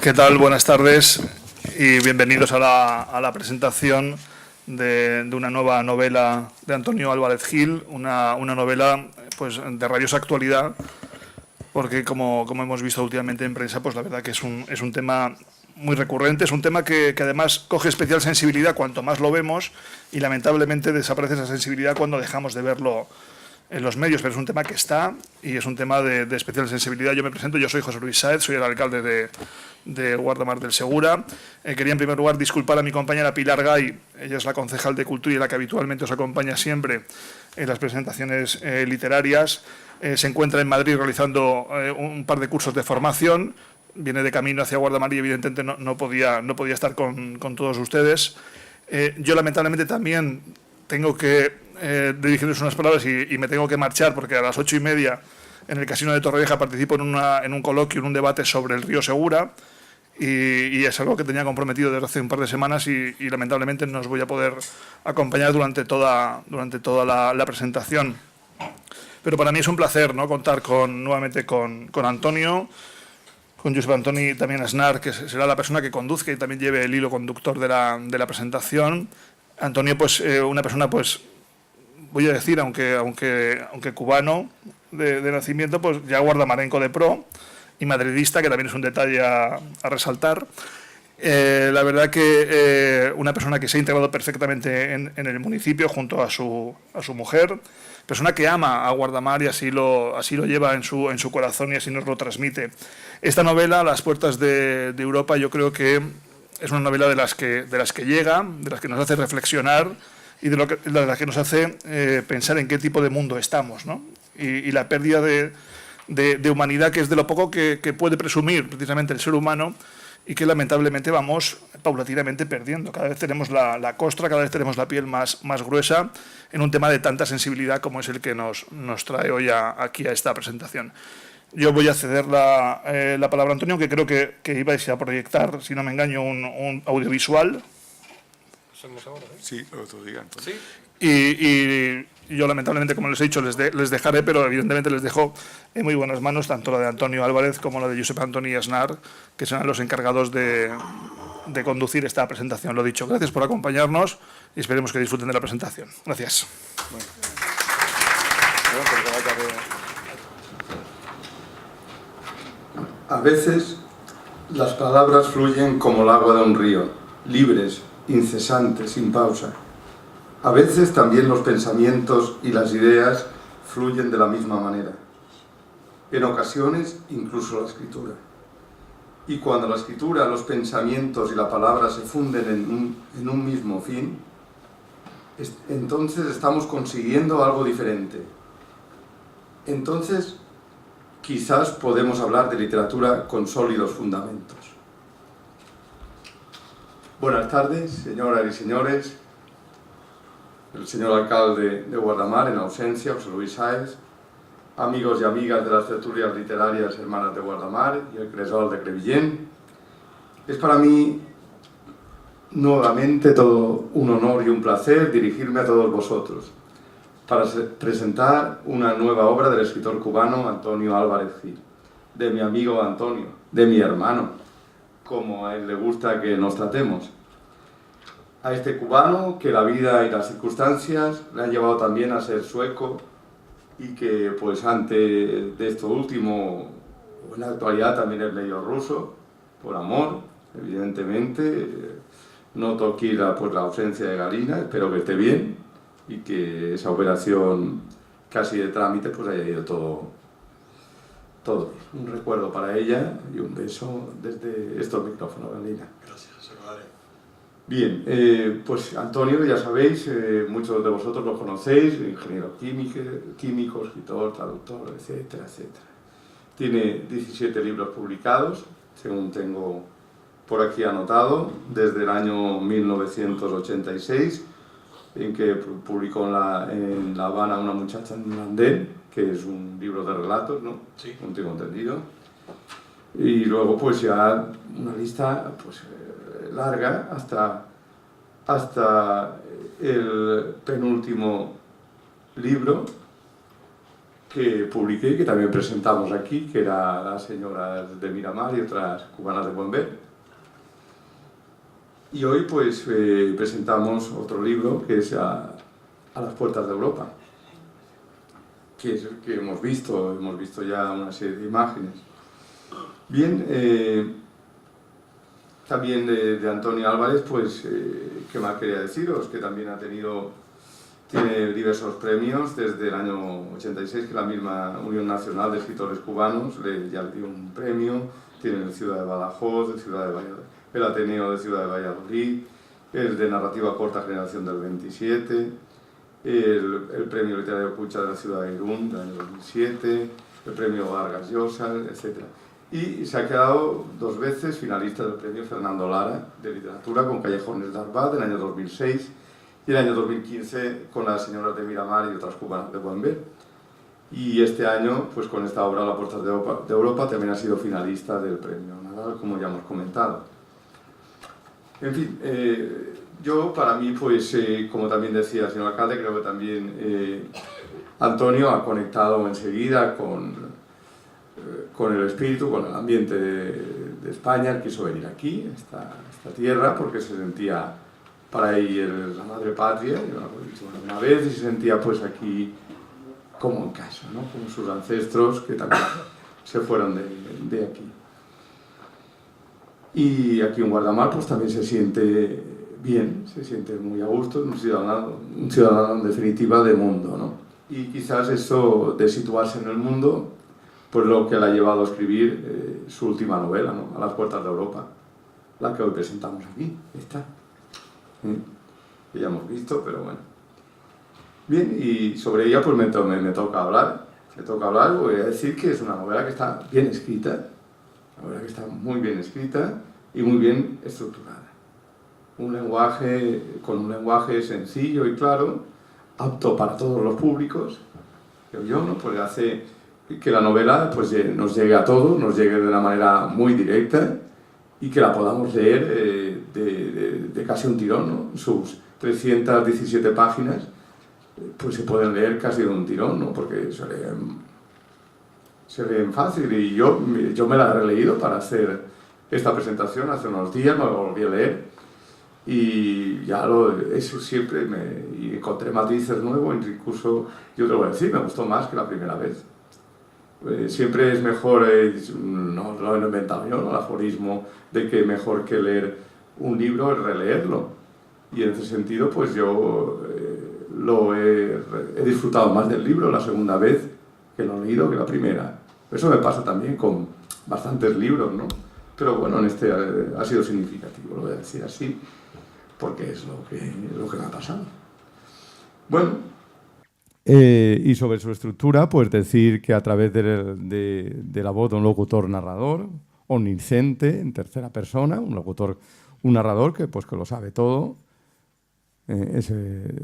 ¿Qué tal? Buenas tardes y bienvenidos a la presentación de una nueva novela de Antonio Álvarez Gil, una novela pues, de rabiosa actualidad, porque como hemos visto últimamente en prensa, pues la verdad que es un tema muy recurrente, es un tema que además coge especial sensibilidad cuanto más lo vemos y lamentablemente desaparece esa sensibilidad cuando dejamos de verlo en los medios, pero es un tema que está y es un tema de especial sensibilidad. Yo me presento, yo soy José Luis Sáez, soy el alcalde de Guardamar del Segura. Quería en primer lugar disculpar a mi compañera Pilar Gay, ella es la concejal de Cultura y la que habitualmente os acompaña siempre en las presentaciones literarias. Se encuentra en Madrid realizando un par de cursos de formación, viene de camino hacia Guardamar y evidentemente no podía estar con todos ustedes. Yo lamentablemente también tengo que dirigirles unas palabras y me tengo que marchar porque a las 8:30 en el Casino de Torrevieja participo en un coloquio, en un debate sobre el río Segura y es algo que tenía comprometido desde hace un par de semanas y lamentablemente no os voy a poder acompañar durante toda la presentación. Pero para mí es un placer, ¿no?, contar nuevamente con Antonio, con Josep Antoni también Aznar, que será la persona que conduzca y también lleve el hilo conductor de la presentación. Antonio, pues una persona, pues voy a decir, aunque cubano de nacimiento, pues ya guardamarenco de pro y madridista, que también es un detalle a resaltar. La verdad que una persona que se ha integrado perfectamente en el municipio junto a su mujer, persona que ama a Guardamar y así lo lleva en su corazón y así nos lo transmite. Esta novela, Las puertas de Europa, yo creo que es una novela de las que llega, de las que nos hace reflexionar y de las que nos hace pensar en qué tipo de mundo estamos, ¿no? Y la pérdida de humanidad, que es de lo poco que puede presumir precisamente el ser humano y que lamentablemente vamos paulatinamente perdiendo. Cada vez tenemos la costra, cada vez tenemos la piel más gruesa en un tema de tanta sensibilidad como es el que nos trae hoy aquí a esta presentación. Yo voy a ceder la palabra a Antonio, que creo que ibais a proyectar, si no me engaño, un audiovisual. ¿Somos ahora, eh? Sí, lo que digan. ¿Sí? Y yo lamentablemente, como les he dicho, les dejaré, pero evidentemente les dejo en muy buenas manos tanto la de Antonio Álvarez como la de Josep Antoni Aznar, que serán los encargados de conducir esta presentación. Lo dicho, gracias por acompañarnos y esperemos que disfruten de la presentación. Gracias. Bueno. A veces las palabras fluyen como el agua de un río, libres, incesantes, sin pausa. A veces también los pensamientos y las ideas fluyen de la misma manera. En ocasiones, incluso la escritura. Y cuando la escritura, los pensamientos y la palabra se funden en un mismo fin, entonces estamos consiguiendo algo diferente. Entonces, quizás podemos hablar de literatura con sólidos fundamentos. Buenas tardes, señoras y señores. El señor alcalde de Guardamar, en ausencia, José Luis Sáez, amigos y amigas de las tertulias literarias Hermanas de Guardamar y el Cresol de Crevillent. Es para mí nuevamente todo un honor y un placer dirigirme a todos vosotros para presentar una nueva obra del escritor cubano Antonio Álvarez Gil, de mi amigo Antonio, de mi hermano, como a él le gusta que nos tratemos. A este cubano que la vida y las circunstancias le han llevado también a ser sueco y que pues antes de esto último, en la actualidad también es medio ruso, por amor, evidentemente. Noto aquí la ausencia de Galina, espero que esté bien y que esa operación casi de trámite pues haya ido todo bien. Un recuerdo para ella y un beso desde estos micrófonos, Galina. Gracias, secretario. Bien, pues Antonio, ya sabéis, muchos de vosotros lo conocéis, ingeniero químico, escritor, traductor, etcétera, etcétera. Tiene 17 libros publicados, según tengo por aquí anotado, desde el año 1986, en que publicó en La Habana Una muchacha en un andén, que es un libro de relatos, ¿no? Sí. No tengo entendido. Y luego pues ya una lista pues larga hasta el penúltimo libro, que publiqué y que también presentamos aquí, que era Las señoras de Miramar y otras cubanas de buen ver. Y hoy pues presentamos otro libro que es A las puertas de Europa, que es el que hemos visto ya una serie de imágenes. Bien, también de Antonio Álvarez, pues, ¿qué más quería deciros? Que también tiene diversos premios desde el año 86, que la misma Unión Nacional de Escritores Cubanos ya le dio un premio. Tiene el Ciudad de Badajoz, el Ateneo de Ciudad de Valladolid, el de Narrativa Corta Generación del 27, el Premio Literario Pucha de la Ciudad de Irún del año 2007, el Premio Vargas Llosa, etc. Y se ha quedado 2 veces finalista del Premio Fernando Lara de Literatura con Callejones de Arbat del año 2006 y el año 2015 con Las señoras de Miramar y otras cubanas de buen ver. Y este año, pues con esta obra, Las puertas de Europa, también ha sido finalista del Premio Nadal, como ya hemos comentado. En fin, yo para mí, pues como también decía el señor alcalde, creo que también Antonio ha conectado enseguida con el espíritu, con el ambiente de España. Él quiso venir aquí, a esta tierra, porque se sentía para él la madre patria, yo lo he dicho una vez, y se sentía pues aquí como en casa, ¿no? Como sus ancestros que también se fueron de aquí. Y aquí en Guardamar pues también se siente bien, se siente muy a gusto, un ciudadano en definitiva de mundo, ¿no? Y quizás eso de situarse en el mundo, pues lo que le ha llevado a escribir su última novela, ¿no? A las puertas de Europa, la que hoy presentamos aquí, esta. Que ya hemos visto, pero bueno. Bien, y sobre ella pues me toca hablar. Voy a decir que es una novela que está bien escrita, una novela que está muy bien escrita y muy bien estructurada. Con un lenguaje sencillo y claro, apto para todos los públicos, creo yo, ¿no? Pues hace que la novela pues, nos llegue a todos, nos llegue de una manera muy directa y que la podamos leer de casi un tirón, ¿no? Sus 317 páginas pues se pueden leer casi de un tirón, ¿no? Porque se leen fácil, y yo me la he releído para hacer esta presentación hace unos días, me lo volví a leer y ya eso siempre y encontré matices nuevos, incluso yo te lo voy a decir, me gustó más que la primera vez. Siempre es mejor, no lo he inventado yo, ¿no? El aforismo de que mejor que leer un libro es releerlo, y en ese sentido pues yo he disfrutado más del libro la segunda vez que lo he leído que la primera. Eso me pasa también con bastantes libros, ¿no? Pero bueno, en este ha sido significativo, lo voy a decir así, porque es lo que me ha pasado. Bueno. Y sobre su estructura, pues decir que a través de la voz de un locutor narrador, omnisciente, en tercera persona, un narrador que lo sabe todo,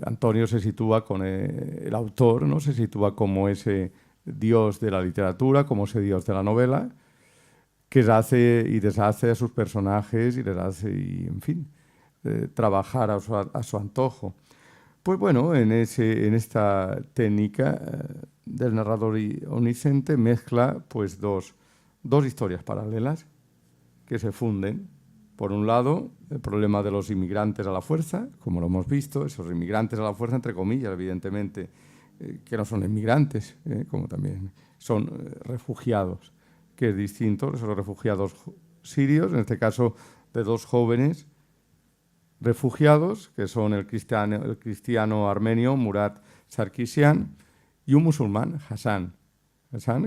Antonio se sitúa con el autor, ¿no? Se sitúa como ese dios de la literatura, como ese dios de la novela, que hace y deshace a sus personajes y les hace, en fin, trabajar a su antojo. Pues bueno, en esta técnica del narrador omnisciente mezcla pues dos historias paralelas que se funden. Por un lado, el problema de los inmigrantes a la fuerza, como lo hemos visto, esos inmigrantes a la fuerza, entre comillas, evidentemente, que no son inmigrantes, como también son refugiados, que es distinto, esos refugiados sirios, en este caso de 2 jóvenes refugiados, que son el cristiano armenio Murat Sarkisian y un musulmán, Hassan,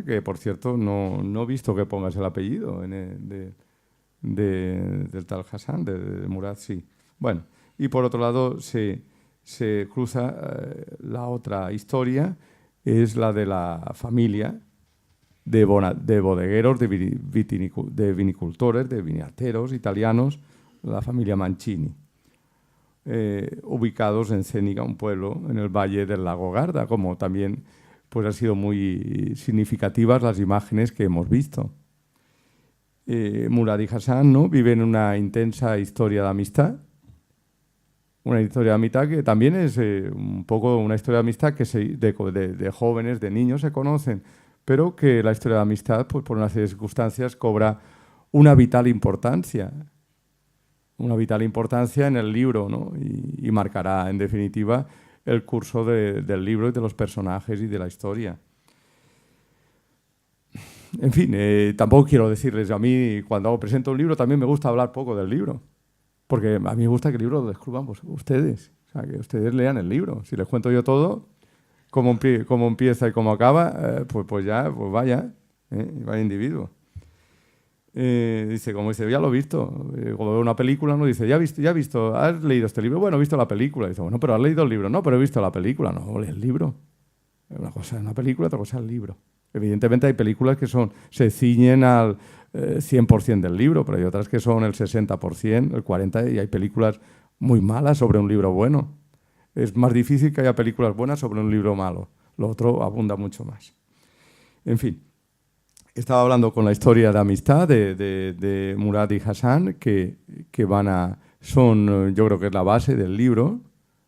que por cierto no he visto que pongas el apellido del tal Hassan, de Murat, sí. Bueno, y por otro lado se cruza la otra historia, es la de la familia de bodegueros, de vinicultores, de vinateros italianos, la familia Mancini, ubicados en Céniga, un pueblo en el valle del lago Garda, como también pues, han sido muy significativas las imágenes que hemos visto. Murat y Hassan, ¿no? Viven una intensa historia de amistad Una historia de amistad que también es un poco una historia de amistad que de jóvenes, de niños se conocen, pero que la historia de amistad, pues por una serie de circunstancias, cobra una vital importancia en el libro, ¿no? Y marcará, en definitiva, el curso del libro y de los personajes y de la historia. En fin, tampoco quiero decirles, a mí cuando presento un libro también me gusta hablar poco del libro, porque a mí me gusta que el libro lo descubran ustedes, o sea, que ustedes lean el libro. Si les cuento yo todo, cómo empieza y cómo acaba, pues vaya individuo. Dice, ya lo he visto. Cuando veo una película, no dice, ya he visto, ¿has leído este libro? Bueno, he visto la película. Dice, bueno, pero ¿has leído el libro? No, pero he visto la película. No, lee el libro. Una cosa es una película, otra cosa es el libro. Evidentemente hay películas que se ciñen al 100% del libro, pero hay otras que son el 60%, el 40%, y hay películas muy malas sobre un libro bueno. Es más difícil que haya películas buenas sobre un libro malo. Lo otro abunda mucho más. En fin, estaba hablando con la historia de amistad de Murad y Hassan, que son, yo creo que es la base del libro,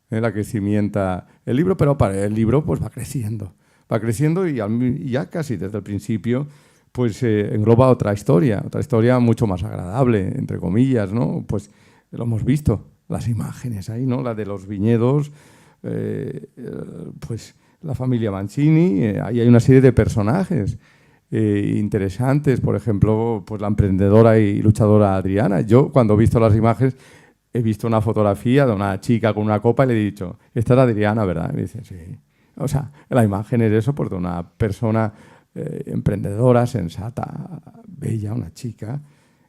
la que cimienta el libro, pero para el libro pues va creciendo y ya casi desde el principio pues engloba otra historia mucho más agradable, entre comillas, ¿no? Pues lo hemos visto, las imágenes ahí, ¿no? La de los viñedos, pues la familia Mancini, ahí hay una serie de personajes interesantes, por ejemplo, pues la emprendedora y luchadora Adriana. Yo cuando he visto las imágenes he visto una fotografía de una chica con una copa y le he dicho, esta es Adriana, ¿verdad? Y me dice, sí. O sea, la imagen es eso, pues de una persona emprendedora, sensata, bella, una chica.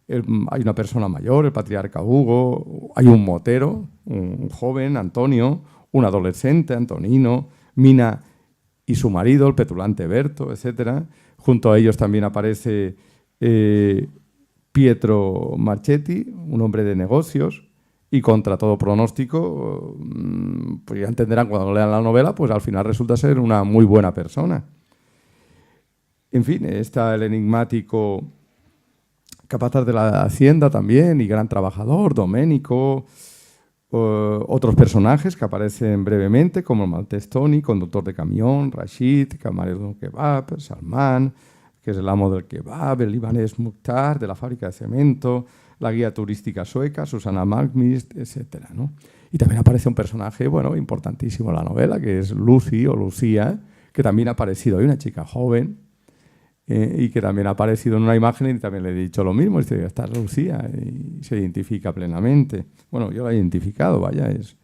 Hay una persona mayor, el patriarca Hugo, hay un motero, un joven, Antonio, un adolescente, Antonino, Mina y su marido, el petulante Berto, etc. Junto a ellos también aparece Pietro Marchetti, un hombre de negocios, y contra todo pronóstico, pues ya entenderán cuando lean la novela, pues al final resulta ser una muy buena persona. En fin, está el enigmático capataz de la hacienda también y gran trabajador, Doménico, otros personajes que aparecen brevemente, como el maltés Tony, conductor de camión, Rashid, camarero de un kebab, Salman, que es el amo del kebab, el libanés Mukhtar, de la fábrica de cemento, la guía turística sueca, Susana Malmquist, etc., ¿no? Y también aparece un personaje, bueno, importantísimo en la novela, que es Lucy o Lucía, que también ha aparecido. Hay una chica joven y que también ha aparecido en una imagen y también le he dicho lo mismo. Dice, esta es Lucía y se identifica plenamente. Bueno, yo la he identificado, vaya, es...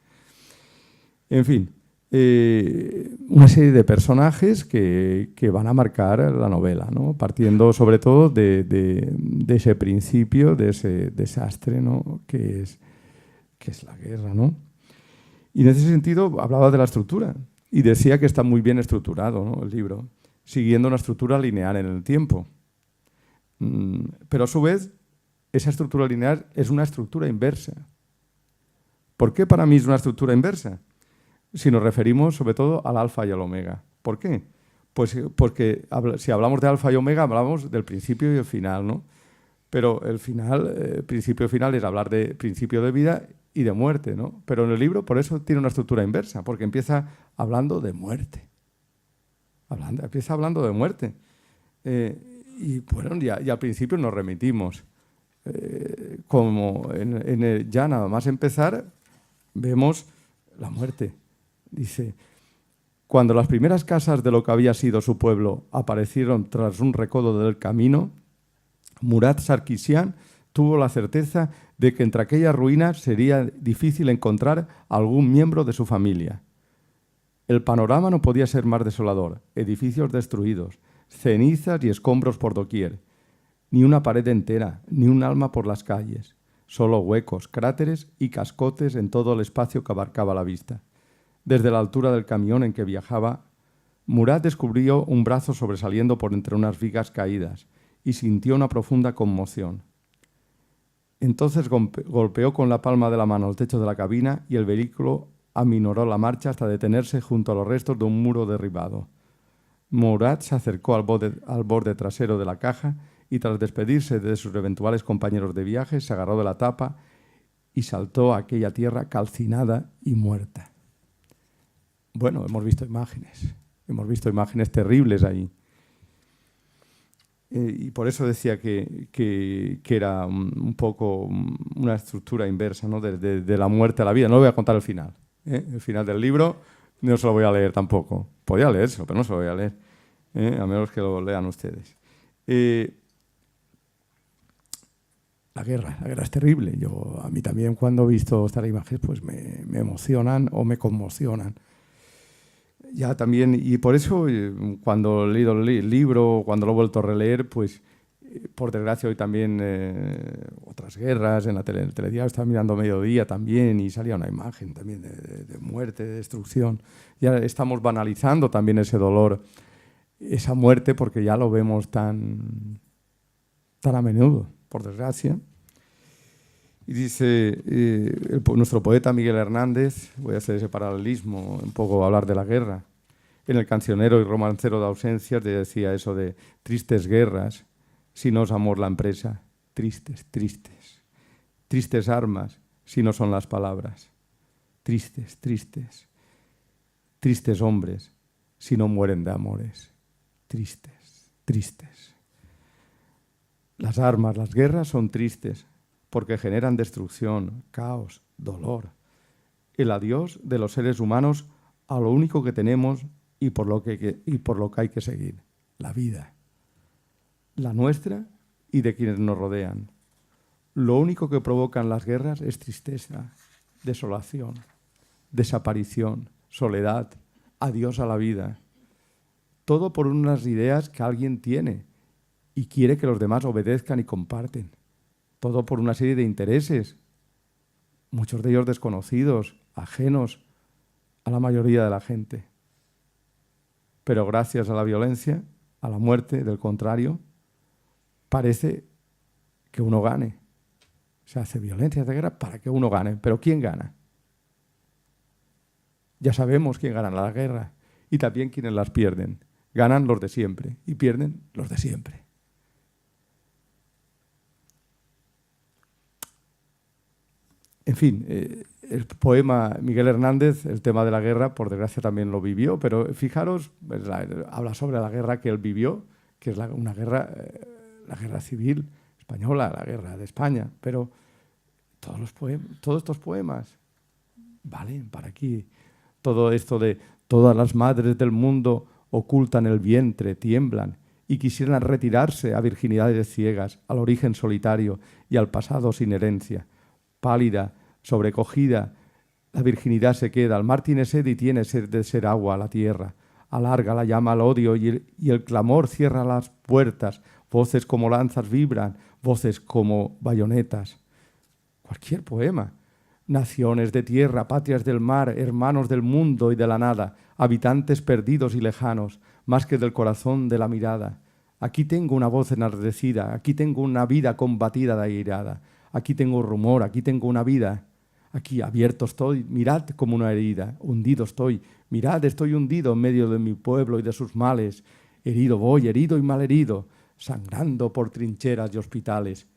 En fin, una serie de personajes que van a marcar la novela, ¿no? Partiendo sobre todo de ese principio, de ese desastre, ¿no? que es la guerra, ¿no? Y en ese sentido hablaba de la estructura y decía que está muy bien estructurado, ¿no? El libro, siguiendo una estructura lineal en el tiempo. Pero a su vez, esa estructura lineal es una estructura inversa. ¿Por qué para mí es una estructura inversa? Si nos referimos sobre todo al alfa y al omega. ¿Por qué? Pues porque si hablamos de alfa y omega, hablamos del principio y el final, ¿no? Pero el final, principio y final, es hablar de principio de vida y de muerte, ¿no? Pero en el libro, por eso tiene una estructura inversa, porque empieza hablando de muerte. Empieza hablando de muerte. Y bueno, ya al principio nos remitimos. Como ya nada más empezar, vemos la muerte. Dice, cuando las primeras casas de lo que había sido su pueblo aparecieron tras un recodo del camino, Murad Sarkisian tuvo la certeza de que entre aquellas ruinas sería difícil encontrar algún miembro de su familia. El panorama no podía ser más desolador. Edificios destruidos, cenizas y escombros por doquier. Ni una pared entera, ni un alma por las calles. Solo huecos, cráteres y cascotes en todo el espacio que abarcaba la vista. Desde la altura del camión en que viajaba, Murad descubrió un brazo sobresaliendo por entre unas vigas caídas y sintió una profunda conmoción. Entonces golpeó con la palma de la mano el techo de la cabina y el vehículo aminoró la marcha hasta detenerse junto a los restos de un muro derribado. Murad se acercó al borde trasero de la caja y tras despedirse de sus eventuales compañeros de viaje se agarró de la tapa y saltó a aquella tierra calcinada y muerta. Bueno, hemos visto imágenes terribles ahí. Y por eso decía que era un poco una estructura inversa, ¿no? de la muerte a la vida. No voy a contar el final. El final del libro no se lo voy a leer tampoco. Podría leérselo, pero no se lo voy a leer. A menos que lo lean ustedes. La guerra es terrible. A mí también cuando he visto estas imágenes pues me emocionan o me conmocionan. Ya también, y por eso cuando he leído el libro, cuando lo he vuelto a releer, pues por desgracia hoy también otras guerras, en el telediario estaba mirando Mediodía también y salía una imagen también de muerte, de destrucción. Ya estamos banalizando también ese dolor, esa muerte, porque ya lo vemos tan a menudo, por desgracia. Y dice nuestro poeta Miguel Hernández, voy a hacer ese paralelismo, un poco hablar de la guerra. En el cancionero y romancero de ausencias decía eso de tristes guerras, si no es amor la empresa, tristes, tristes. Tristes armas, si no son las palabras, tristes, tristes. Tristes hombres, si no mueren de amores, tristes, tristes. Las armas, las guerras son tristes, porque generan destrucción, caos, dolor. El adiós de los seres humanos a lo único que tenemos y por lo que hay que seguir, la vida. La nuestra y de quienes nos rodean. Lo único que provocan las guerras es tristeza, desolación, desaparición, soledad, adiós a la vida. Todo por unas ideas que alguien tiene y quiere que los demás obedezcan y comparten. Todo por una serie de intereses, muchos de ellos desconocidos, ajenos a la mayoría de la gente. Pero gracias a la violencia, a la muerte, del contrario, parece que uno gane. Se hace violencia, de guerra para que uno gane. ¿Pero quién gana? Ya sabemos quién gana la guerra y también quiénes las pierden. Ganan los de siempre y pierden los de siempre. En fin, el poema Miguel Hernández, el tema de la guerra, por desgracia también lo vivió, pero fijaros, habla sobre la guerra que él vivió, que es una guerra, la guerra civil española, la guerra de España, pero todos estos poemas valen para aquí. Todo esto de todas las madres del mundo ocultan el vientre, tiemblan y quisieran retirarse a virginidades ciegas, al origen solitario y al pasado sin herencia. Pálida, sobrecogida, la virginidad se queda. El mar tiene sed y tiene sed de ser agua a la tierra. Alarga la llama al odio y el clamor cierra las puertas. Voces como lanzas vibran, voces como bayonetas. Cualquier poema. Naciones de tierra, patrias del mar, hermanos del mundo y de la nada, habitantes perdidos y lejanos, más que del corazón de la mirada. Aquí tengo una voz enardecida, aquí tengo una vida combatida e irada. Aquí tengo rumor, aquí tengo una vida. Aquí abierto estoy, mirad como una herida. Hundido estoy, mirad, estoy hundido en medio de mi pueblo y de sus males. Herido voy, herido y malherido, sangrando por trincheras y hospitales.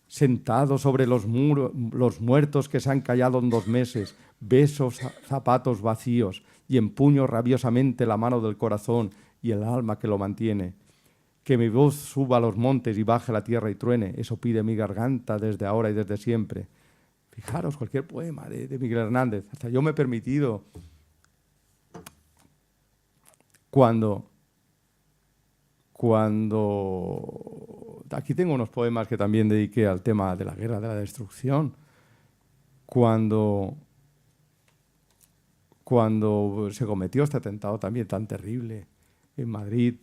Sentado sobre los muertos que se han callado en 2 meses, besos zapatos vacíos y empuño rabiosamente la mano del corazón y el alma que lo mantiene. Que mi voz suba a los montes y baje a la tierra y truene, eso pide mi garganta desde ahora y desde siempre. Fijaros, cualquier poema de Miguel Hernández. Hasta yo me he permitido, cuando aquí tengo unos poemas que también dediqué al tema de la guerra, de la destrucción, cuando se cometió este atentado también tan terrible en Madrid,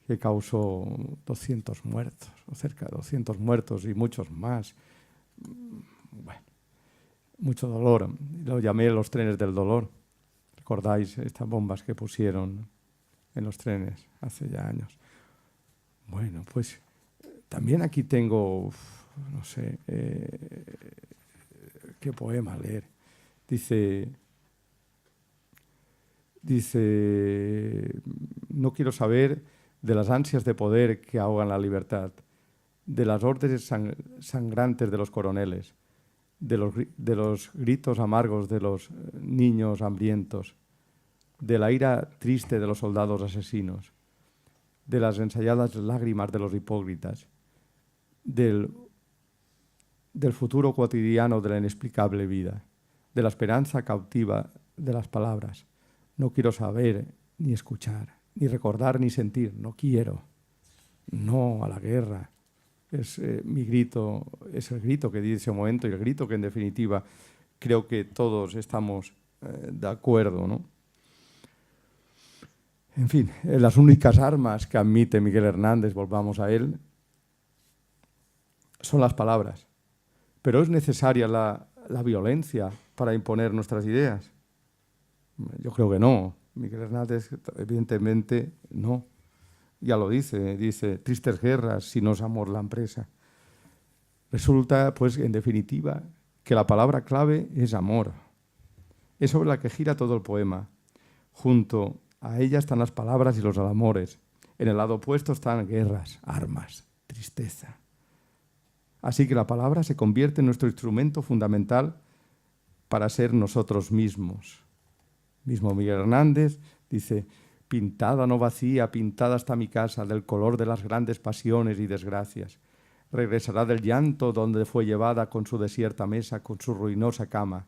que causó 200 muertos, o cerca de 200 muertos y muchos más. Bueno, mucho dolor. Lo llamé los trenes del dolor. ¿Recordáis estas bombas que pusieron en los trenes hace ya años? Bueno, pues también aquí tengo, no sé, qué poema leer. Dice, no quiero saber de las ansias de poder que ahogan la libertad, de las órdenes sangrantes de los coroneles, de los gritos amargos de los niños hambrientos, de la ira triste de los soldados asesinos, de las ensayadas lágrimas de los hipócritas, del futuro cotidiano de la inexplicable vida, de la esperanza cautiva de las palabras. No quiero saber ni escuchar, ni recordar ni sentir, no quiero. No a la guerra. Es mi grito, es el grito que di en ese momento y el grito que en definitiva creo que todos estamos de acuerdo, ¿no? En fin, las únicas armas que admite Miguel Hernández, volvamos a él, son las palabras. Pero ¿es necesaria la violencia para imponer nuestras ideas? Yo creo que no. Miguel Hernández, evidentemente, no. Ya lo dice, tristes guerras si no es amor la empresa. Resulta, pues, en definitiva, que la palabra clave es amor. Es sobre la que gira todo el poema. Junto a ella están las palabras y los amores. En el lado opuesto están guerras, armas, tristeza. Así que la palabra se convierte en nuestro instrumento fundamental para ser nosotros mismos. Mismo Miguel Hernández dice: pintada no vacía, pintada está mi casa del color de las grandes pasiones y desgracias. Regresará del llanto donde fue llevada con su desierta mesa, con su ruinosa cama.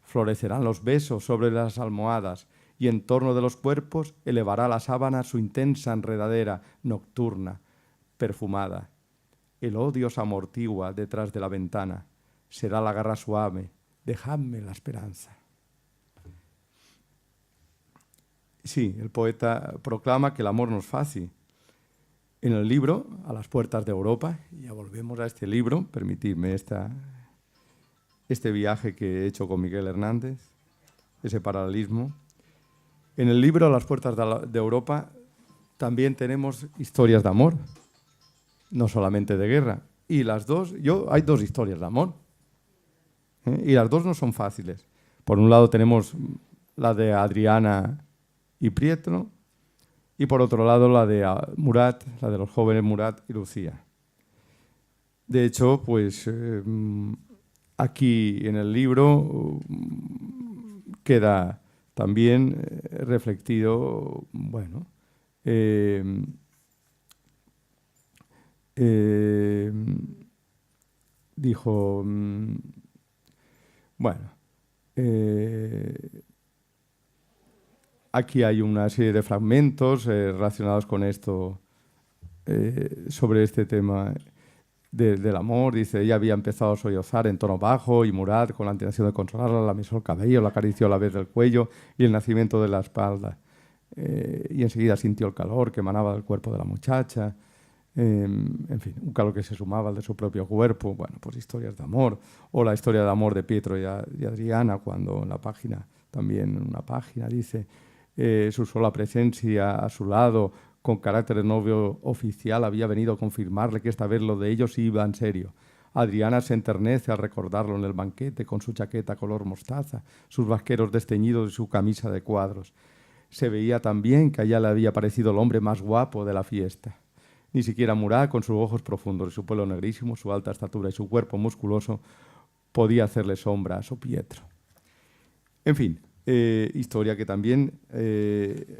Florecerán los besos sobre las almohadas y en torno de los cuerpos elevará la sábana su intensa enredadera nocturna, perfumada. El odio se amortigua detrás de la ventana. Será la garra suave. Dejadme la esperanza. Sí, el poeta proclama que el amor no es fácil. En el libro, A las puertas de Europa, y ya volvemos a este libro, permitidme este viaje que he hecho con Miguel Hernández, ese paralelismo. En el libro A las puertas de Europa también tenemos historias de amor, no solamente de guerra. Y las dos, hay dos historias de amor, y las dos no son fáciles. Por un lado tenemos la de Adriana y Pietro, y por otro lado la de Murat, la de los jóvenes Murat y Lucía. De hecho, pues aquí en el libro queda también reflectido, bueno, dijo, bueno, aquí hay una serie de fragmentos relacionados con esto, sobre este tema del amor. Dice: ella había empezado a sollozar en tono bajo y Murat, con la intención de consolarla, la mesó el cabello, la acarició a la vez del cuello y el nacimiento de la espalda. Y enseguida sintió el calor que emanaba del cuerpo de la muchacha. En fin, un calor que se sumaba al de su propio cuerpo. Bueno, pues historias de amor. O la historia de amor de Pietro y Adriana, cuando en la página, también en una página, dice: su sola presencia a su lado, con carácter de novio oficial, había venido a confirmarle que esta vez lo de ellos iba en serio. Adriana se enternece al recordarlo en el banquete, con su chaqueta color mostaza, sus vaqueros desteñidos y su camisa de cuadros. Se veía también que a ella le había parecido el hombre más guapo de la fiesta. Ni siquiera Murat, con sus ojos profundos y su pelo negrísimo, su alta estatura y su cuerpo musculoso, podía hacerle sombra a su Pietro. En fin, historia que también,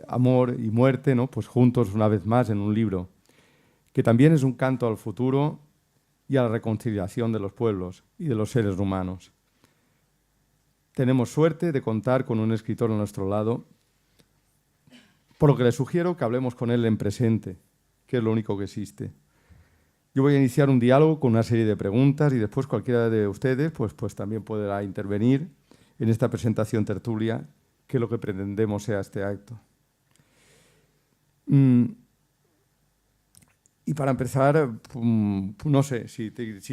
amor y muerte, ¿no? Pues juntos una vez más en un libro, que también es un canto al futuro y a la reconciliación de los pueblos y de los seres humanos. Tenemos suerte de contar con un escritor a nuestro lado, por lo que les sugiero que hablemos con él en presente, que es lo único que existe. Yo voy a iniciar un diálogo con una serie de preguntas y después cualquiera de ustedes pues también podrá intervenir en esta presentación tertulia, que lo que pretendemos sea este acto. Y para empezar, no sé si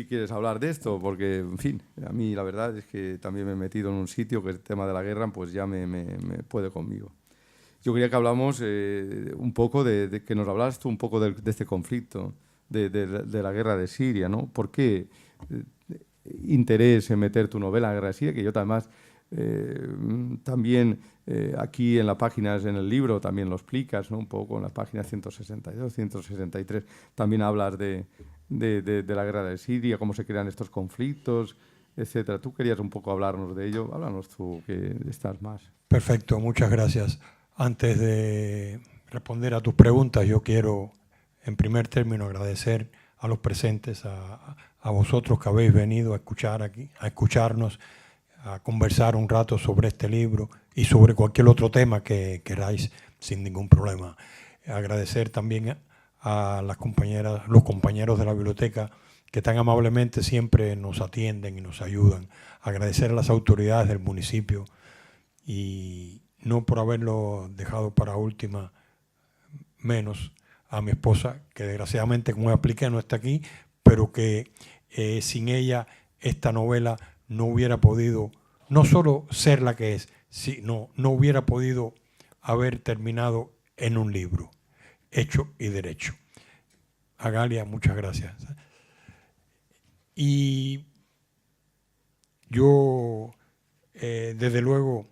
quieres hablar de esto, porque, en fin, a mí la verdad es que también me he metido en un sitio que el tema de la guerra pues ya me puede conmigo. Yo quería que hablamos un poco de que nos hablaras tú un poco de este conflicto, de la guerra de Siria, ¿no? ¿Por qué interés en meter tu novela en la guerra de Siria? Que yo además también aquí en las páginas, en el libro también lo explicas, ¿no? Un poco en las páginas 162, 163, también hablas de la guerra de Siria, cómo se crean estos conflictos, etcétera. Tú querías un poco hablarnos de ello. Háblanos tú, que estás más. Perfecto, muchas gracias. Antes de responder a tus preguntas, yo quiero, en primer término, agradecer a los presentes, a vosotros que habéis venido a escuchar aquí, a escucharnos, a conversar un rato sobre este libro y sobre cualquier otro tema que queráis sin ningún problema. Agradecer también a las compañeras, los compañeros de la biblioteca que tan amablemente siempre nos atienden y nos ayudan. Agradecer a las autoridades del municipio y no por haberlo dejado para última, menos a mi esposa, que desgraciadamente, como expliqué, no está aquí, pero que sin ella esta novela no hubiera podido, no solo ser la que es, sino no hubiera podido haber terminado en un libro, hecho y derecho. A Galia, muchas gracias. Y yo, desde luego,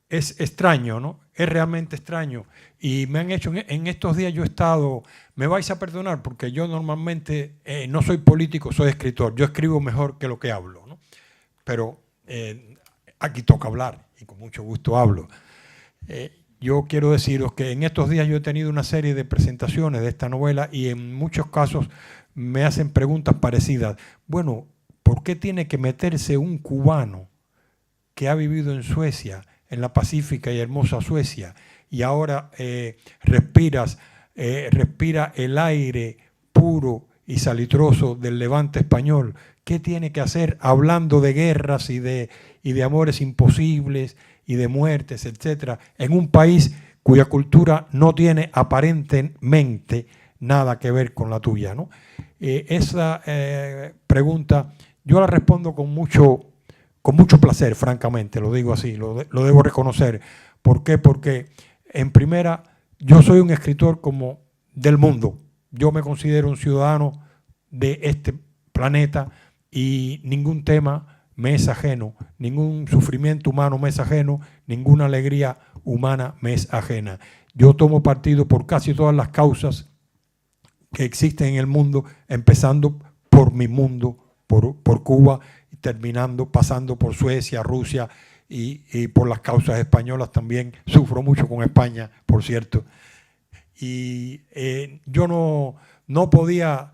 es extraño, ¿no? Es realmente extraño. Y me han hecho, en estos días yo he estado, me vais a perdonar porque yo normalmente no soy político, soy escritor. Yo escribo mejor que lo que hablo, ¿no? Pero aquí toca hablar y con mucho gusto hablo. Yo quiero deciros que en estos días yo he tenido una serie de presentaciones de esta novela y en muchos casos me hacen preguntas parecidas. Bueno, ¿por qué tiene que meterse un cubano que ha vivido en Suecia, en la pacífica y hermosa Suecia, y ahora respira el aire puro y salitroso del levante español? ¿Qué tiene que hacer hablando de guerras y de amores imposibles y de muertes, etcétera, en un país cuya cultura no tiene aparentemente nada que ver con la tuya, ¿no? Esa pregunta yo la respondo con mucho placer, francamente, lo digo así, lo debo reconocer. ¿Por qué? Porque, en primera, yo soy un escritor como del mundo. Yo me considero un ciudadano de este planeta y ningún tema me es ajeno, ningún sufrimiento humano me es ajeno, ninguna alegría humana me es ajena. Yo tomo partido por casi todas las causas que existen en el mundo, empezando por mi mundo, por Cuba, pasando por Suecia, Rusia y por las causas españolas también. Sufro mucho con España, por cierto. Y yo no podía,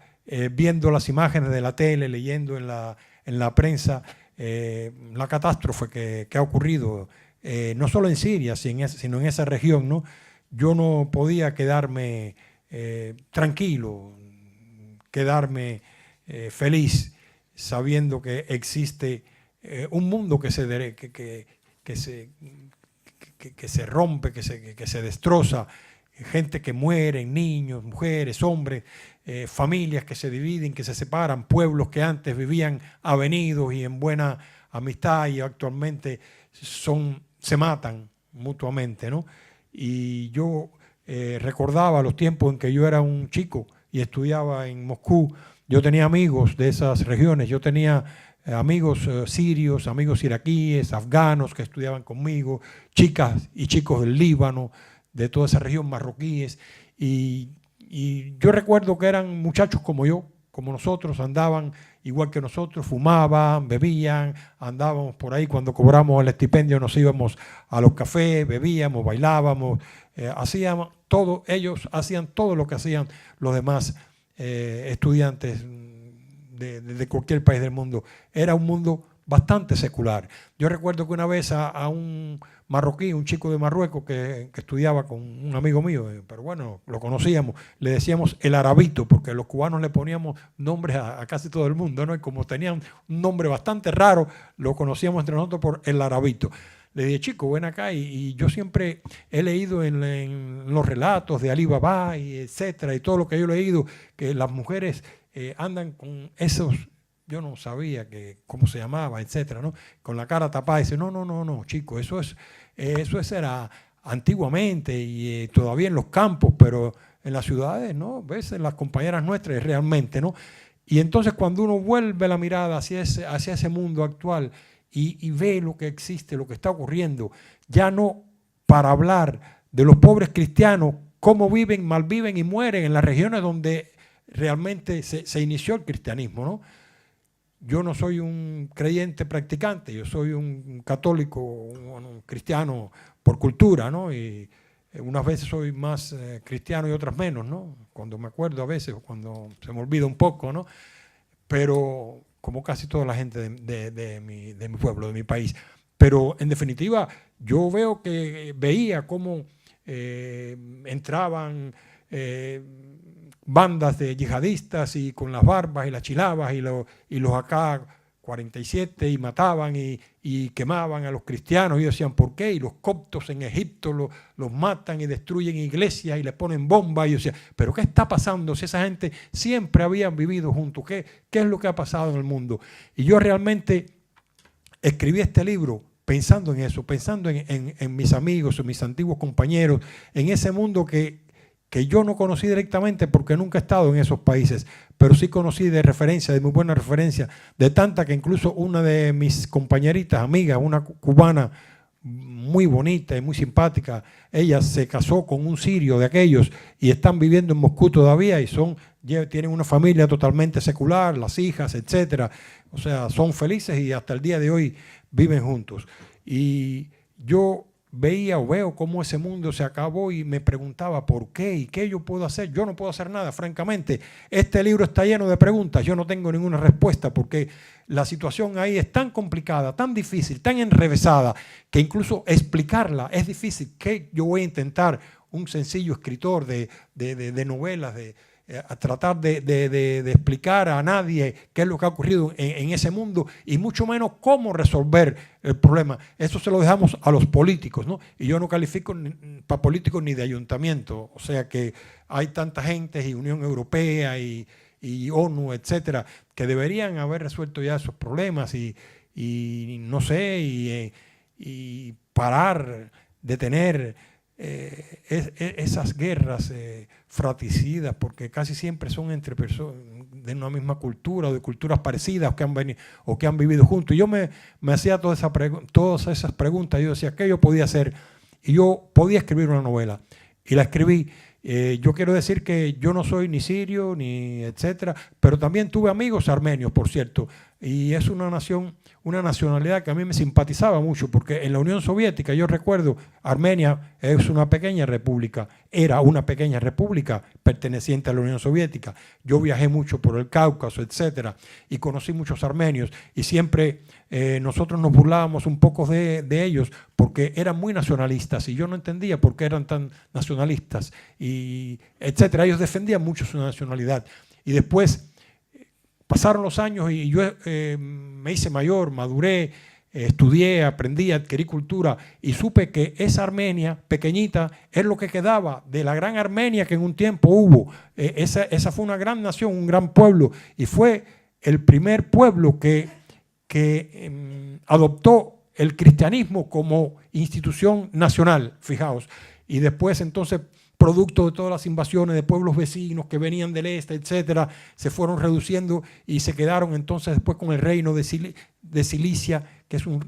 viendo las imágenes de la tele, leyendo en la prensa, la catástrofe que ha ocurrido, no solo en Siria, sino en esa región, ¿no? Yo no podía quedarme tranquilo, quedarme feliz, sabiendo que existe un mundo que se rompe, que se destroza, gente que muere, niños, mujeres, hombres, familias que se dividen, que se separan, pueblos que antes vivían avenidos y en buena amistad y actualmente se matan mutuamente, ¿no? Y yo recordaba los tiempos en que yo era un chico y estudiaba en Moscú. Yo tenía amigos de esas regiones, yo tenía amigos sirios, amigos iraquíes, afganos que estudiaban conmigo, chicas y chicos del Líbano, de toda esa región, marroquíes, y yo recuerdo que eran muchachos como yo, como nosotros, andaban igual que nosotros, fumaban, bebían, andábamos por ahí, cuando cobramos el estipendio nos íbamos a los cafés, bebíamos, bailábamos, hacíamos todo, ellos hacían todo lo que hacían los demás estudiantes de cualquier país del mundo. Era un mundo bastante secular. Yo recuerdo que una vez a un marroquí, un chico de Marruecos que estudiaba con un amigo mío, pero bueno, lo conocíamos, le decíamos el arabito, porque los cubanos le poníamos nombres a casi todo el mundo, ¿no? Y como tenían un nombre bastante raro, lo conocíamos entre nosotros por el arabito. Le dije, chico, ven acá, y yo siempre he leído en los relatos de Alí Baba, y etcétera, y todo lo que yo he leído, que las mujeres andan con esos, yo no sabía cómo se llamaba, etcétera, ¿no? Con la cara tapada. Y dice, no, chico, eso era antiguamente y todavía en los campos, pero en las ciudades, ¿no? ¿Ves? En las compañeras nuestras realmente, ¿no? Y entonces cuando uno vuelve la mirada hacia ese mundo actual y ve lo que existe, lo que está ocurriendo, ya no para hablar de los pobres cristianos, cómo viven, malviven y mueren en las regiones donde realmente se inició el cristianismo, ¿no? yo no soy un creyente practicante, yo soy un católico, un cristiano por cultura, ¿no? Y unas veces soy más cristiano y otras menos, ¿no? Cuando me acuerdo a veces, cuando se me olvida un poco, ¿no? Pero como casi toda la gente de mi pueblo, de mi país. Pero en definitiva, yo veía cómo entraban bandas de yihadistas y con las barbas y las chilabas y los AK-47 y mataban y quemaban a los cristianos. Y decían, ¿por qué? Y los coptos en Egipto los matan y destruyen iglesias y les ponen bombas. Y yo decía, ¿pero qué está pasando si esa gente siempre habían vivido juntos? ¿Qué es lo que ha pasado en el mundo? Y yo realmente escribí este libro pensando en eso, pensando en mis amigos, en mis antiguos compañeros, en ese mundo que yo no conocí directamente porque nunca he estado en esos países, pero sí conocí de referencia, de muy buena referencia, de tanta que incluso una de mis compañeritas, amigas, una cubana muy bonita y muy simpática, ella se casó con un sirio de aquellos y están viviendo en Moscú todavía y tienen una familia totalmente secular, las hijas, etcétera. O sea, son felices y hasta el día de hoy viven juntos. Y yo veo cómo ese mundo se acabó y me preguntaba por qué y qué yo puedo hacer. Yo no puedo hacer nada, francamente. Este libro está lleno de preguntas, yo no tengo ninguna respuesta porque la situación ahí es tan complicada, tan difícil, tan enrevesada, que incluso explicarla es difícil. ¿Qué yo voy a intentar, un sencillo escritor de novelas, a tratar de explicar a nadie qué es lo que ha ocurrido en ese mundo y mucho menos cómo resolver el problema? Eso se lo dejamos a los políticos, ¿no? Y yo no califico para políticos ni de ayuntamiento, o sea que hay tanta gente y Unión Europea y ONU, etcétera, que deberían haber resuelto ya esos problemas y no sé, y parar de tener esas guerras fratricidas, porque casi siempre son entre personas de una misma cultura o de culturas parecidas o que han vivido juntos. Y yo me hacía todas esas preguntas. Yo decía, ¿qué yo podía hacer? Y yo podía escribir una novela. Y la escribí. Yo quiero decir que yo no soy ni sirio, ni etcétera, pero también tuve amigos armenios, por cierto. Y es una nacionalidad que a mí me simpatizaba mucho, porque en la Unión Soviética, yo recuerdo, Armenia es una pequeña república, era una pequeña república perteneciente a la Unión Soviética. Yo viajé mucho por el Cáucaso, etcétera, y conocí muchos armenios, y siempre nosotros nos burlábamos un poco de ellos, porque eran muy nacionalistas, y yo no entendía por qué eran tan nacionalistas, y etcétera. Ellos defendían mucho su nacionalidad. Y después pasaron los años y yo me hice mayor, maduré, estudié, aprendí, adquirí cultura y supe que esa Armenia pequeñita es lo que quedaba de la gran Armenia que en un tiempo hubo. Esa fue una gran nación, un gran pueblo, y fue el primer pueblo que adoptó el cristianismo como institución nacional, fijaos. Y después entonces, producto de todas las invasiones de pueblos vecinos que venían del este, etcétera, se fueron reduciendo y se quedaron entonces después con el reino de Cilicia, que es un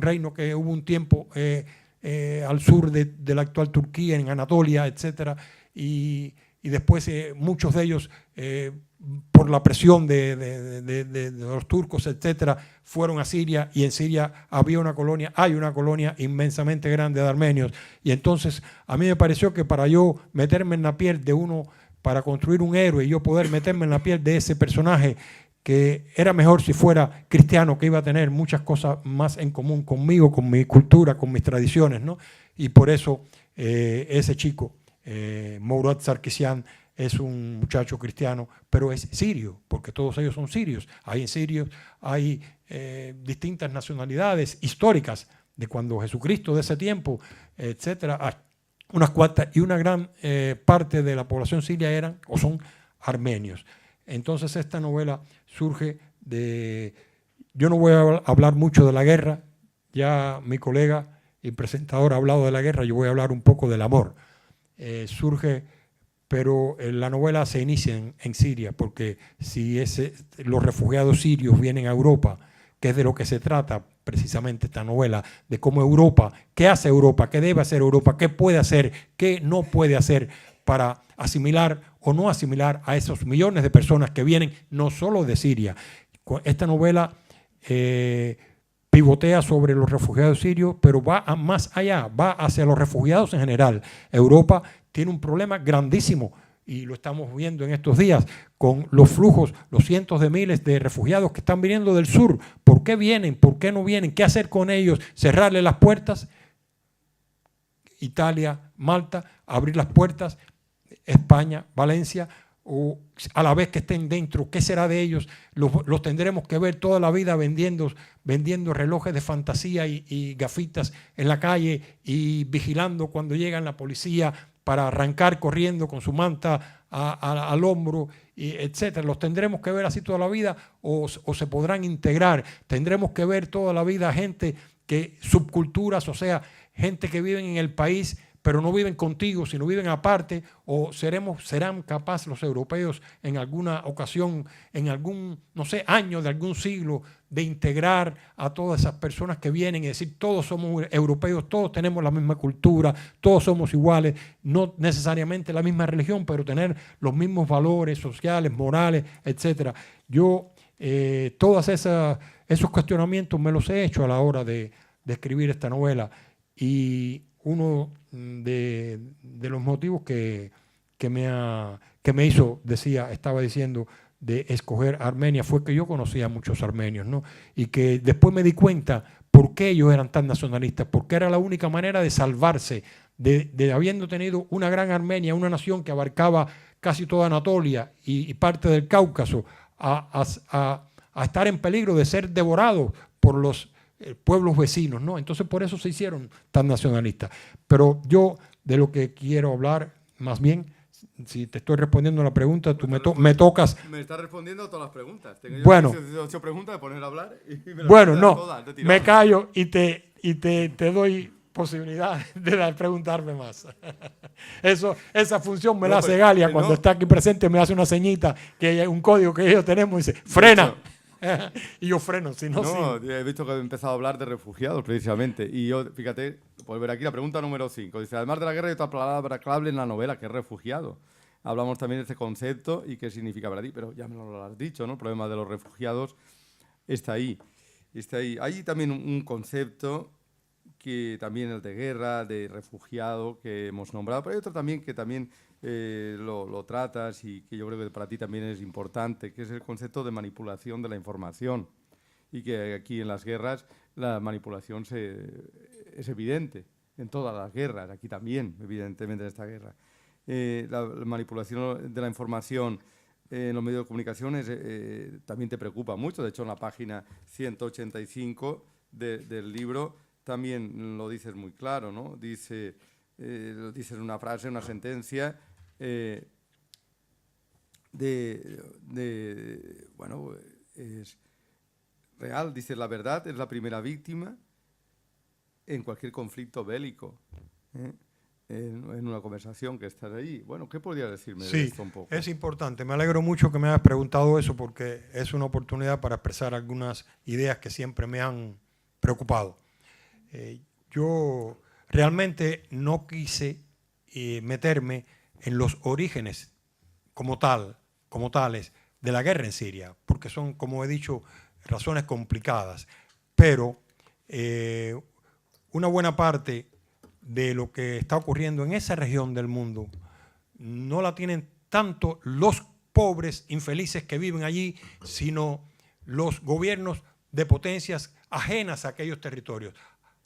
reino que hubo un tiempo al sur de la actual Turquía, en Anatolia, etcétera, y después muchos de ellos, por la presión de los turcos, etcétera, fueron a Siria, y en Siria hay una colonia inmensamente grande de armenios. Y entonces a mí me pareció que para yo meterme en la piel de uno, para construir un héroe y yo poder meterme en la piel de ese personaje, que era mejor si fuera cristiano, que iba a tener muchas cosas más en común conmigo, con mi cultura, con mis tradiciones, ¿no? Y por eso ese chico, Mourad Sarkisian, es un muchacho cristiano, pero es sirio, porque todos ellos son sirios. Ahí en Siria hay distintas nacionalidades históricas de cuando Jesucristo, de ese tiempo, etcétera. Hay unas cuantas, y una gran parte de la población siria eran o son armenios. Entonces esta novela surge de... Yo no voy a hablar mucho de la guerra, ya mi colega y presentador ha hablado de la guerra, yo voy a hablar un poco del amor. Pero la novela se inicia en Siria, porque si los refugiados sirios vienen a Europa, que es de lo que se trata precisamente esta novela, de cómo Europa, qué hace Europa, qué debe hacer Europa, qué puede hacer, qué no puede hacer para asimilar o no asimilar a esos millones de personas que vienen no solo de Siria, Esta novela pivotea sobre los refugiados sirios, pero va más allá, va hacia los refugiados en general. Europa tiene un problema grandísimo y lo estamos viendo en estos días con los flujos, los cientos de miles de refugiados que están viniendo del sur. ¿Por qué vienen? ¿Por qué no vienen? ¿Qué hacer con ellos? ¿Cerrarle las puertas? Italia, Malta, abrir las puertas, España, Valencia, o a la vez que estén dentro, ¿qué será de ellos? Los tendremos que ver toda la vida vendiendo relojes de fantasía y gafitas en la calle y vigilando cuando llegan la policía para arrancar corriendo con su manta al hombro, etcétera. Los tendremos que ver así toda la vida o se podrán integrar. Tendremos que ver toda la vida gente subculturas, o sea, gente que vive en el país pero no viven contigo, sino viven aparte, o serán capaces los europeos en alguna ocasión, en algún, no sé, año de algún siglo, de integrar a todas esas personas que vienen y decir, todos somos europeos, todos tenemos la misma cultura, todos somos iguales, no necesariamente la misma religión, pero tener los mismos valores sociales, morales, etc. Yo todos esos cuestionamientos me los he hecho a la hora de escribir esta novela, y uno de los motivos que me hizo, estaba diciendo, de escoger Armenia fue que yo conocía a muchos armenios, ¿no? Y que después me di cuenta por qué ellos eran tan nacionalistas, porque era la única manera de salvarse, de habiendo tenido una gran Armenia, una nación que abarcaba casi toda Anatolia y parte del Cáucaso, a estar en peligro de ser devorados por los pueblos vecinos, ¿no? Entonces por eso se hicieron tan nacionalistas. Pero yo de lo que quiero hablar, más bien, si te estoy respondiendo a la pregunta, tú me tocas. Me estás respondiendo a todas las preguntas. Tengo yo bueno, 18 preguntas de poner a hablar y me bueno, no, todas, me callo y te doy posibilidad de preguntarme más. Esa función me la hace Galia cuando está aquí presente, me hace una ceñita, que hay un código que ellos tenemos y dice, frena. Y yo freno, si no, sí. He visto que he empezado a hablar de refugiados precisamente. Y yo, fíjate, pues ver aquí la pregunta número 5. Dice, además de la guerra hay otra palabra clave en la novela, que es refugiado. Hablamos también de este concepto y qué significa para ti, pero ya me lo has dicho, ¿no? El problema de los refugiados está ahí. Hay también un concepto que también es de guerra, de refugiado, que hemos nombrado, pero hay otro también que también lo tratas y que yo creo que para ti también es importante, que es el concepto de manipulación de la información, y que aquí en las guerras la manipulación es evidente, en todas las guerras, aquí también, evidentemente en esta guerra. La manipulación de la información en los medios de comunicación también te preocupa mucho. De hecho, en la página 185 del libro también lo dices muy claro, ¿no? Dices una frase, una sentencia bueno, es real. Dice, la verdad es la primera víctima en cualquier conflicto bélico. En una conversación que estás ahí. Bueno, ¿qué podrías decirme de esto un poco? Sí, es importante. Me alegro mucho que me hayas preguntado eso, porque es una oportunidad para expresar algunas ideas que siempre me han preocupado. Yo realmente no quise meterme en los orígenes como tales de la guerra en Siria, porque son, como he dicho, razones complicadas. Pero una buena parte de lo que está ocurriendo en esa región del mundo no la tienen tanto los pobres infelices que viven allí, sino los gobiernos de potencias ajenas a aquellos territorios.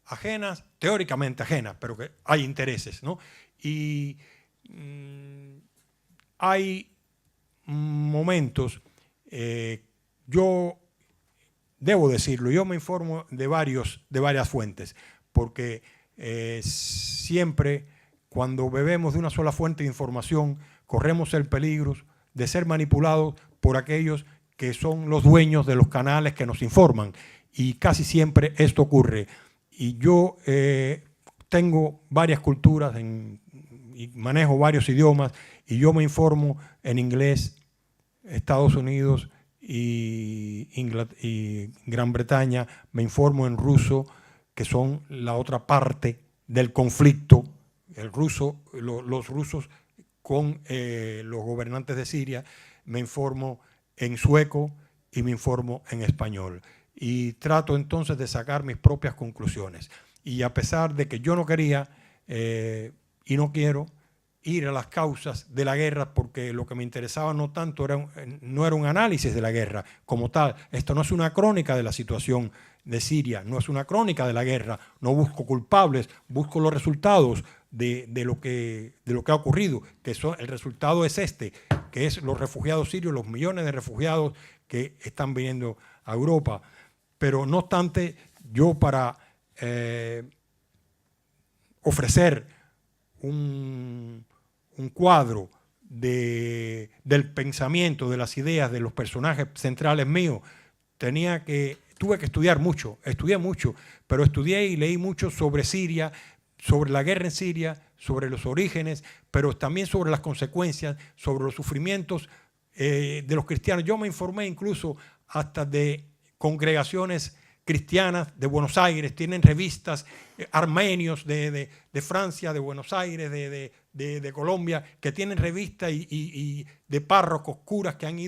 Ajenas, teóricamente ajenas, pero que hay intereses, ¿no? Y hay momentos, yo debo decirlo, yo me informo de varias fuentes, porque siempre cuando bebemos de una sola fuente de información corremos el peligro de ser manipulados por aquellos que son los dueños de los canales que nos informan, y casi siempre esto ocurre. Y yo tengo varias culturas y manejo varios idiomas, y yo me informo en inglés, Estados Unidos y Gran Bretaña, me informo en ruso, que son la otra parte del conflicto, los rusos con los gobernantes de Siria. Me informo en sueco y me informo en español. Y trato entonces de sacar mis propias conclusiones. Y a pesar de que yo no quería y no quiero ir a las causas de la guerra, porque lo que me interesaba no tanto no era un análisis de la guerra como tal. Esto no es una crónica de la situación de Siria, no es una crónica de la guerra. No busco culpables, busco los resultados de lo que ha ocurrido, el resultado es que es los refugiados sirios, los millones de refugiados que están viniendo a Europa. Pero no obstante, yo para ofrecer un cuadro del pensamiento, de las ideas, de los personajes centrales míos, tuve que estudiar mucho, estudié mucho, pero estudié y leí mucho sobre Siria, sobre la guerra en Siria, sobre los orígenes, pero también sobre las consecuencias, sobre los sufrimientos de los cristianos. Yo me informé incluso hasta de congregaciones cristianas de Buenos Aires, tienen revistas, armenios de Francia, de Buenos Aires, de Colombia, que tienen revistas y de párrocos, curas que han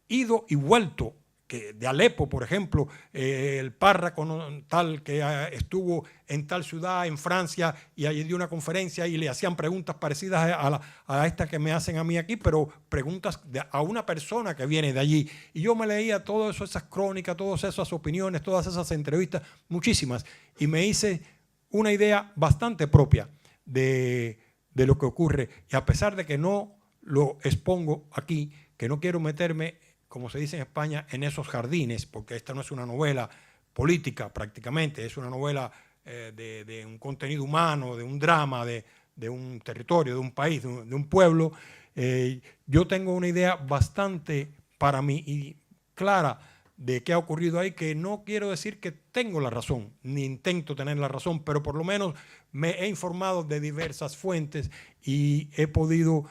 ido y vuelto, que de Alepo, por ejemplo, el párroco tal que estuvo en tal ciudad en Francia y allí dio una conferencia y le hacían preguntas parecidas a estas que me hacen a mí aquí, pero preguntas a una persona que viene de allí. Y yo me leía todas esas crónicas, todas esas opiniones, todas esas entrevistas, muchísimas, y me hice una idea bastante propia de lo que ocurre. Y a pesar de que no lo expongo aquí, que no quiero meterme, como se dice en España, en esos jardines, porque esta no es una novela política prácticamente, es una novela de un contenido humano, de un drama, de un territorio, de un país, de un pueblo. Yo tengo una idea bastante para mí y clara de qué ha ocurrido ahí, que no quiero decir que tengo la razón, ni intento tener la razón, pero por lo menos me he informado de diversas fuentes y he podido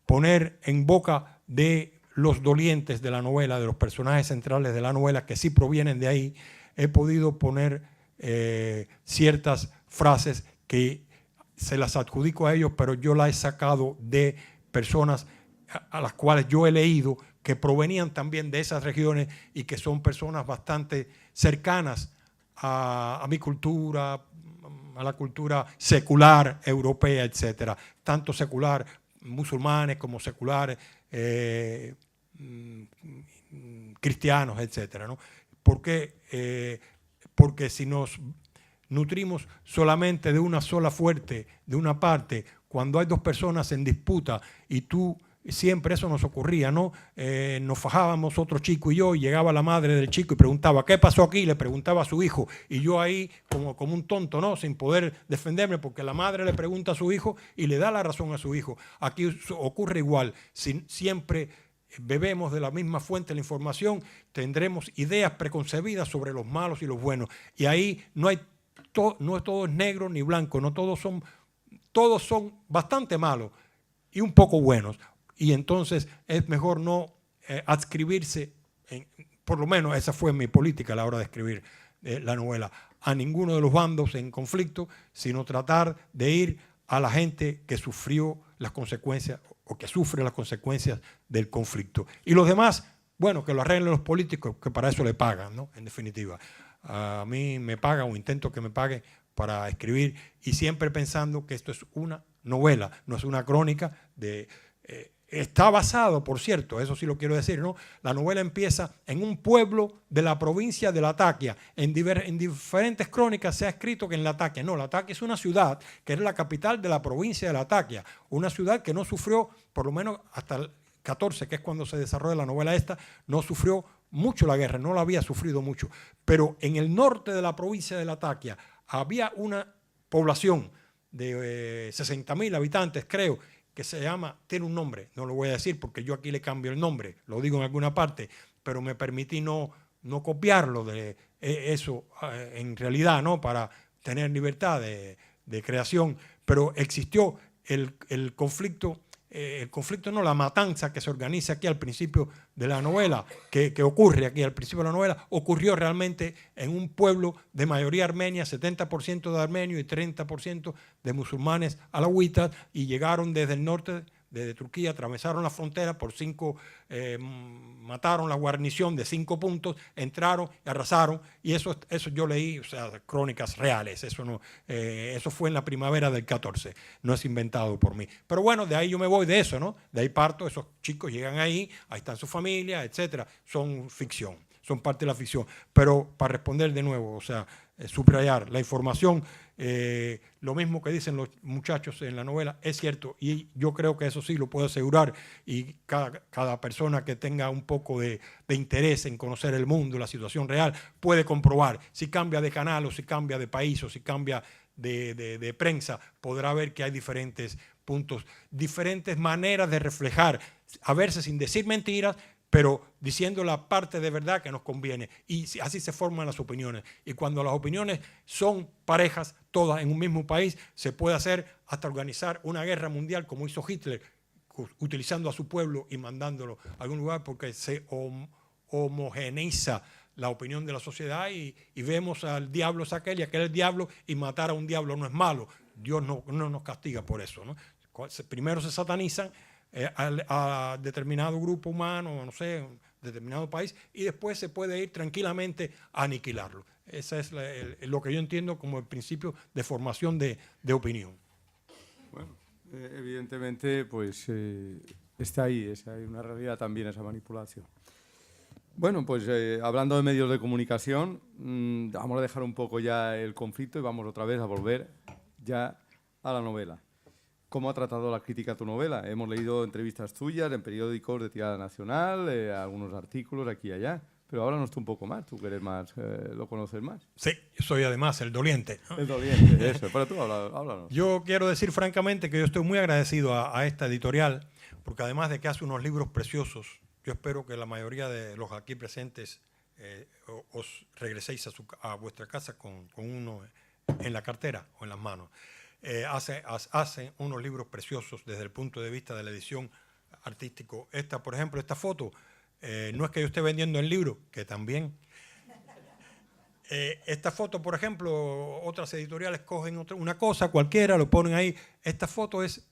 poner en boca de los dolientes de la novela, de los personajes centrales de la novela, que sí provienen de ahí, he podido poner ciertas frases que se las adjudico a ellos, pero yo las he sacado de personas a las cuales yo he leído, que provenían también de esas regiones y que son personas bastante cercanas a mi cultura, a la cultura secular europea, etcétera, tanto secular musulmanes como seculares cristianos, etcétera, ¿no? Porque si nos nutrimos solamente de una sola fuente, de una parte, cuando hay dos personas en disputa y siempre eso nos ocurría, ¿no? Nos fajábamos otro chico y yo, y llegaba la madre del chico y preguntaba, ¿qué pasó aquí? Le preguntaba a su hijo, y yo ahí como un tonto, ¿no? Sin poder defenderme, porque la madre le pregunta a su hijo y le da la razón a su hijo. Aquí ocurre igual, si siempre bebemos de la misma fuente de la información, tendremos ideas preconcebidas sobre los malos y los buenos, y ahí no todo es negro ni blanco, no todos son bastante malos y un poco buenos. Y entonces es mejor no adscribirse, por lo menos esa fue mi política a la hora de escribir la novela, a ninguno de los bandos en conflicto, sino tratar de ir a la gente que sufrió las consecuencias o que sufre las consecuencias del conflicto. Y los demás, bueno, que lo arreglen los políticos, que para eso le pagan, ¿no? En definitiva, a mí me pagan o intento que me paguen para escribir, y siempre pensando que esto es una novela, no es una crónica de... Está basado, por cierto, eso sí lo quiero decir, ¿no? La novela empieza en un pueblo de la provincia de Latakia. En diferentes crónicas se ha escrito que en Latakia. No, Latakia es una ciudad que es la capital de la provincia de Latakia. Una ciudad que no sufrió, por lo menos hasta el 14, que es cuando se desarrolla la novela esta, no sufrió mucho la guerra, no la había sufrido mucho. Pero en el norte de la provincia de Latakia había una población de 60.000 habitantes, creo, que tiene un nombre, no lo voy a decir porque yo aquí le cambio el nombre, lo digo en alguna parte, pero me permití no copiarlo de eso en realidad, ¿no? Para tener libertad de creación, pero existió el conflicto no, la matanza que se organiza aquí al principio de la novela, que ocurre aquí al principio de la novela, ocurrió realmente en un pueblo de mayoría armenia, 70% de armenios y 30% de musulmanes alawitas, y llegaron desde el norte desde Turquía, atravesaron la frontera por 5, mataron la guarnición de 5 puntos, entraron y arrasaron, y eso yo leí, o sea, crónicas reales, eso fue en la primavera del 14, no es inventado por mí. Pero bueno, de ahí yo me voy de eso, ¿no? De ahí parto, esos chicos llegan ahí están sus familias, etcétera, son ficción, son parte de la ficción. Pero para responder de nuevo, o sea, subrayar la información, lo mismo que dicen los muchachos en la novela es cierto, y yo creo que eso sí lo puedo asegurar, y cada persona que tenga un poco de interés en conocer el mundo, la situación real, puede comprobar si cambia de canal o si cambia de país o si cambia de prensa, podrá ver que hay diferentes puntos, diferentes maneras de reflejar, a veces sin decir mentiras, pero diciendo la parte de verdad que nos conviene. Y así se forman las opiniones. Y cuando las opiniones son parejas, todas en un mismo país, se puede hacer hasta organizar una guerra mundial como hizo Hitler, utilizando a su pueblo y mandándolo a algún lugar, porque se homogeneiza la opinión de la sociedad y vemos al diablo es aquel y aquel es el diablo, y matar a un diablo no es malo. Dios no nos castiga por eso, ¿no? Primero se satanizan a determinado grupo humano, no sé, determinado país, y después se puede ir tranquilamente a aniquilarlo. Ese es lo que yo entiendo como el principio de formación de opinión. Bueno, evidentemente, pues está ahí, hay una realidad también esa manipulación. Bueno, pues hablando de medios de comunicación, vamos a dejar un poco ya el conflicto y vamos otra vez a volver ya a la novela. ¿Cómo ha tratado la crítica tu novela? Hemos leído entrevistas tuyas en periódicos de tirada nacional, algunos artículos aquí y allá, pero háblanos tú un poco más, tú que eres más, lo conoces más. Sí, yo soy además el doliente, ¿no? El doliente, eso, pero tú háblanos. Yo quiero decir francamente que yo estoy muy agradecido a esta editorial, porque además de que hace unos libros preciosos, yo espero que la mayoría de los aquí presentes os regreséis a vuestra casa con uno en la cartera o en las manos. Hacen unos libros preciosos desde el punto de vista de la edición artístico. Por ejemplo, esta foto, no es que yo esté vendiendo el libro, que también. Esta foto, por ejemplo, otras editoriales cogen una cosa cualquiera, lo ponen ahí. Esta foto es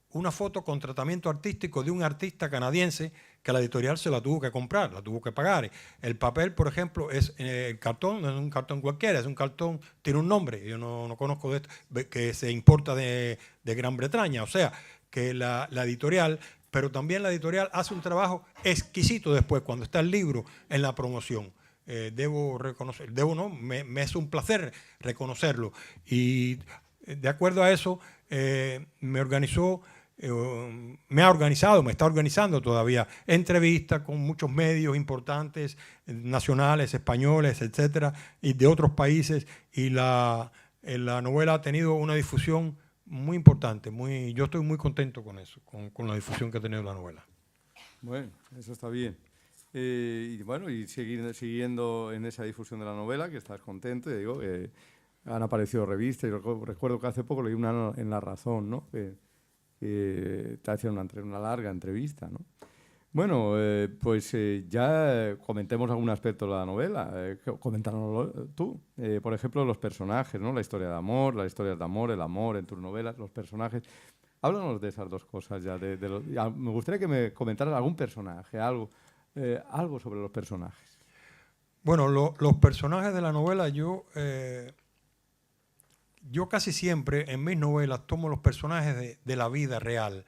una foto con tratamiento artístico de un artista canadiense que la editorial se la tuvo que comprar, la tuvo que pagar. El papel, por ejemplo, es el cartón, no es un cartón cualquiera, es un cartón, tiene un nombre, yo no conozco de esto, que se importa de Gran Bretaña. O sea, que la editorial, pero también la editorial hace un trabajo exquisito después, cuando está el libro en la promoción. Debo reconocer, me es un placer reconocerlo. Y de acuerdo a eso, me ha organizado, me está organizando todavía entrevistas con muchos medios importantes, nacionales, españoles, etcétera, y de otros países, y la novela ha tenido una difusión muy importante, yo estoy muy contento con eso, con la difusión que ha tenido la novela. Bueno, eso está bien. Y bueno, y siguiendo en esa difusión de la novela, que estás contento, y digo, han aparecido revistas, y recuerdo que hace poco leí una en La Razón, ¿no? Que te hacían una larga entrevista, ¿no? Bueno, pues ya comentemos algún aspecto de la novela. Coméntanoslo tú. Por ejemplo, los personajes, ¿no? La historia de amor, las historias de amor, el amor en tus novelas, los personajes. Háblanos de esas dos cosas ya. Me gustaría que me comentaras algún personaje, algo sobre los personajes. Bueno, los personajes de la novela, yo casi siempre en mis novelas tomo los personajes de la vida real,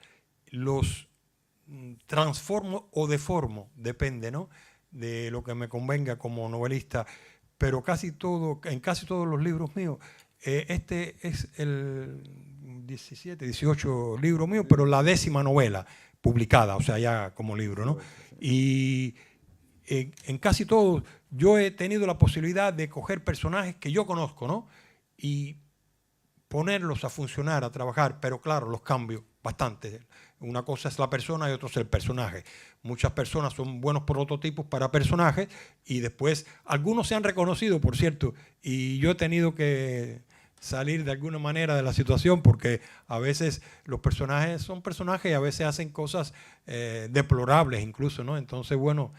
los transformo o deformo, depende, ¿no?, de lo que me convenga como novelista, pero en casi todos los libros míos, este es el 18 libro mío, pero la 10ª novela publicada, o sea, ya como libro, ¿no? Y en casi todos yo he tenido la posibilidad de coger personajes que yo conozco, ¿no?, y ponerlos a funcionar, a trabajar, pero claro, los cambio bastante. Una cosa es la persona y otra es el personaje. Muchas personas son buenos prototipos para personajes y después algunos se han reconocido, por cierto, y yo he tenido que salir de alguna manera de la situación porque a veces los personajes son personajes y a veces hacen cosas deplorables incluso, ¿no? Entonces, bueno,